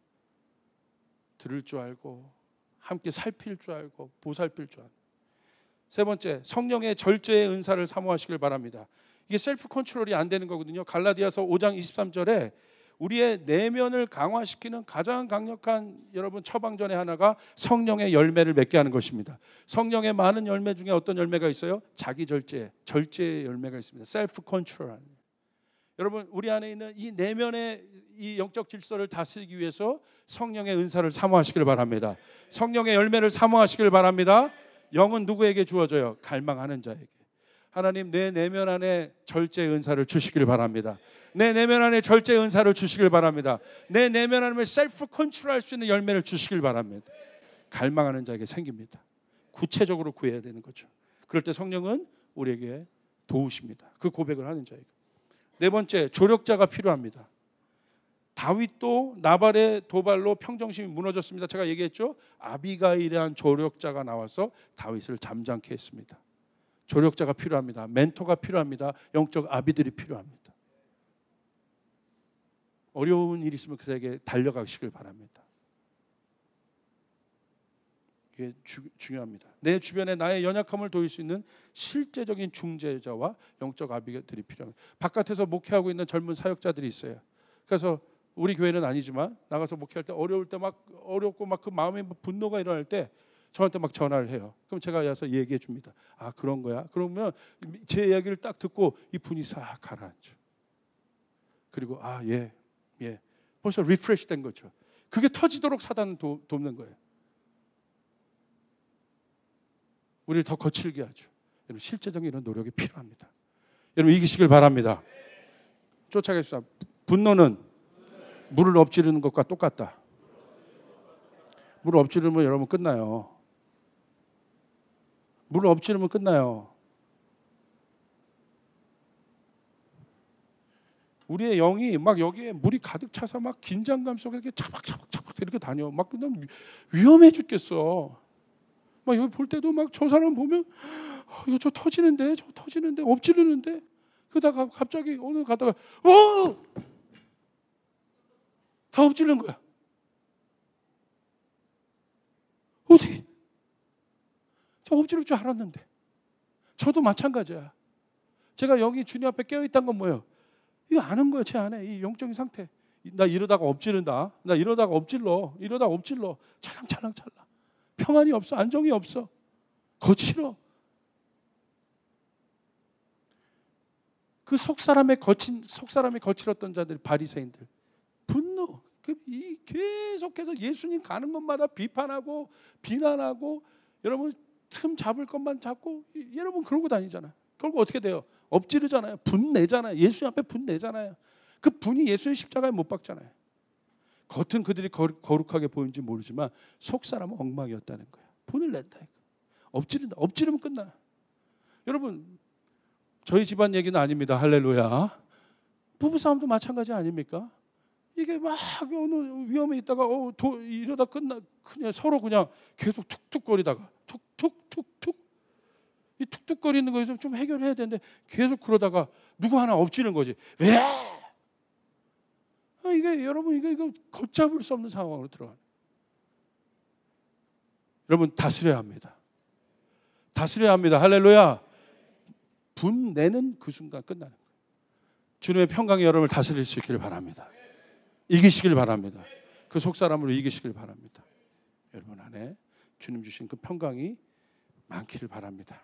들을 줄 알고 함께 살필 줄 알고 보살필 줄 알고. 세 번째 성령의 절제의 은사를 사모하시길 바랍니다. 이게 셀프 컨트롤이 안 되는 거거든요. 갈라디아서 5장 23절에 우리의 내면을 강화시키는 가장 강력한 여러분 처방전의 하나가 성령의 열매를 맺게 하는 것입니다. 성령의 많은 열매 중에 어떤 열매가 있어요? 자기 절제의 열매가 있습니다. 셀프 컨트롤. 여러분 우리 안에 있는 이 내면의 이 영적 질서를 다스리기 위해서 성령의 은사를 사모하시길 바랍니다. 성령의 열매를 사모하시길 바랍니다. 영은 누구에게 주어져요? 갈망하는 자에게. 하나님 내 내면 안에 절제의 은사를 주시길 바랍니다. 내 내면 안에 절제의 은사를 주시길 바랍니다. 내 내면 안에 셀프 컨트롤할 수 있는 열매를 주시길 바랍니다. 갈망하는 자에게 생깁니다. 구체적으로 구해야 되는 거죠. 그럴 때 성령은 우리에게 도우십니다. 그 고백을 하는 자에게. 네 번째 조력자가 필요합니다. 다윗도 나발의 도발로 평정심이 무너졌습니다. 제가 얘기했죠. 아비가일이라는 조력자가 나와서 다윗을 잠잠케 했습니다. 조력자가 필요합니다. 멘토가 필요합니다. 영적 아비들이 필요합니다. 어려운 일이 있으면 그에게 달려가시길 바랍니다. 이게 중요합니다. 내 주변에 나의 연약함을 도울 수 있는 실제적인 중재자와 영적 아비들이 필요합니다. 바깥에서 목회하고 있는 젊은 사역자들이 있어요. 그래서 우리 교회는 아니지만 나가서 목회할 때 어려울 때 막 어렵고 막 그 마음에 분노가 일어날 때 저한테 막 전화를 해요. 그럼 제가 와서 얘기해 줍니다. 아, 그런 거야? 그러면 제 이야기를 딱 듣고 이 분이 싹 가라앉죠. 그리고 예. 벌써 리프레시 된 거죠. 그게 터지도록 사단은 돕는 거예요. 우리를 더 거칠게 하죠. 여러분, 실제적인 이런 노력이 필요합니다. 여러분, 이기시길 바랍니다. 쫓아가겠습니다. 분노는 물을 엎지르는 것과 똑같다. 물을 엎지르면 여러분 끝나요. 물을 엎지르면 끝나요. 우리의 영이 막 여기에 물이 가득 차서 막 긴장감 속에 이렇게 차박차박 이렇게 다녀. 막 그냥 위험해 죽겠어. 막 여기 볼 때도 막 저 사람 보면 이거 저 터지는데 엎지르는데 그러다가 갑자기 오늘 가다가 다 엎지르는 거야. 어떻게? 저 엎지를 줄 알았는데. 저도 마찬가지야. 제가 여기 주님 앞에 깨어있다는 건 뭐예요? 이거 아는 거예요. 제 안에 이 영적인 상태. 나 이러다가 엎지른다. 나 이러다가 엎질러. 찰랑찰랑. 평안이 없어. 안정이 없어. 거칠어. 그 속사람이 거칠었던 자들, 바리새인들, 분노. 계속해서 예수님 가는 곳마다 비판하고 비난하고 여러분 틈 잡을 것만 잡고 여러분 그러고 다니잖아요. 결국 어떻게 돼요? 엎지르잖아요. 분내잖아요. 예수님 앞에 분내잖아요. 그 분이 예수님 십자가에 못 박잖아요. 겉은 그들이 거룩하게 보이는지 모르지만 속 사람은 엉망이었다는 거야. 분을 낸다. 엎지른다. 엎지르면 끝나. 여러분, 저희 집안 얘기는 아닙니다. 할렐루야. 부부싸움도 마찬가지 아닙니까? 이게 막 어느 위험에 있다가 이러다 그냥 서로 그냥 계속 툭툭거리다가 툭툭툭툭 이 툭툭거리는 거에서 좀 해결해야 되는데 계속 그러다가 누구 하나 엎지는 거지. 왜? 이게 여러분 이거 걷잡을 수 없는 상황으로 들어가요. 여러분 다스려야 합니다. 다스려야 합니다. 할렐루야. 분내는 그 순간 끝나는 거예요. 주님의 평강이 여러분을 다스릴 수 있기를 바랍니다. 이기시길 바랍니다. 그 속사람으로 이기시길 바랍니다. 여러분 안에 주님 주신 그 평강이 많기를 바랍니다.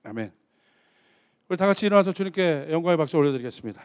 아멘. 우리 다 같이 일어나서 주님께 영광의 박수 올려드리겠습니다.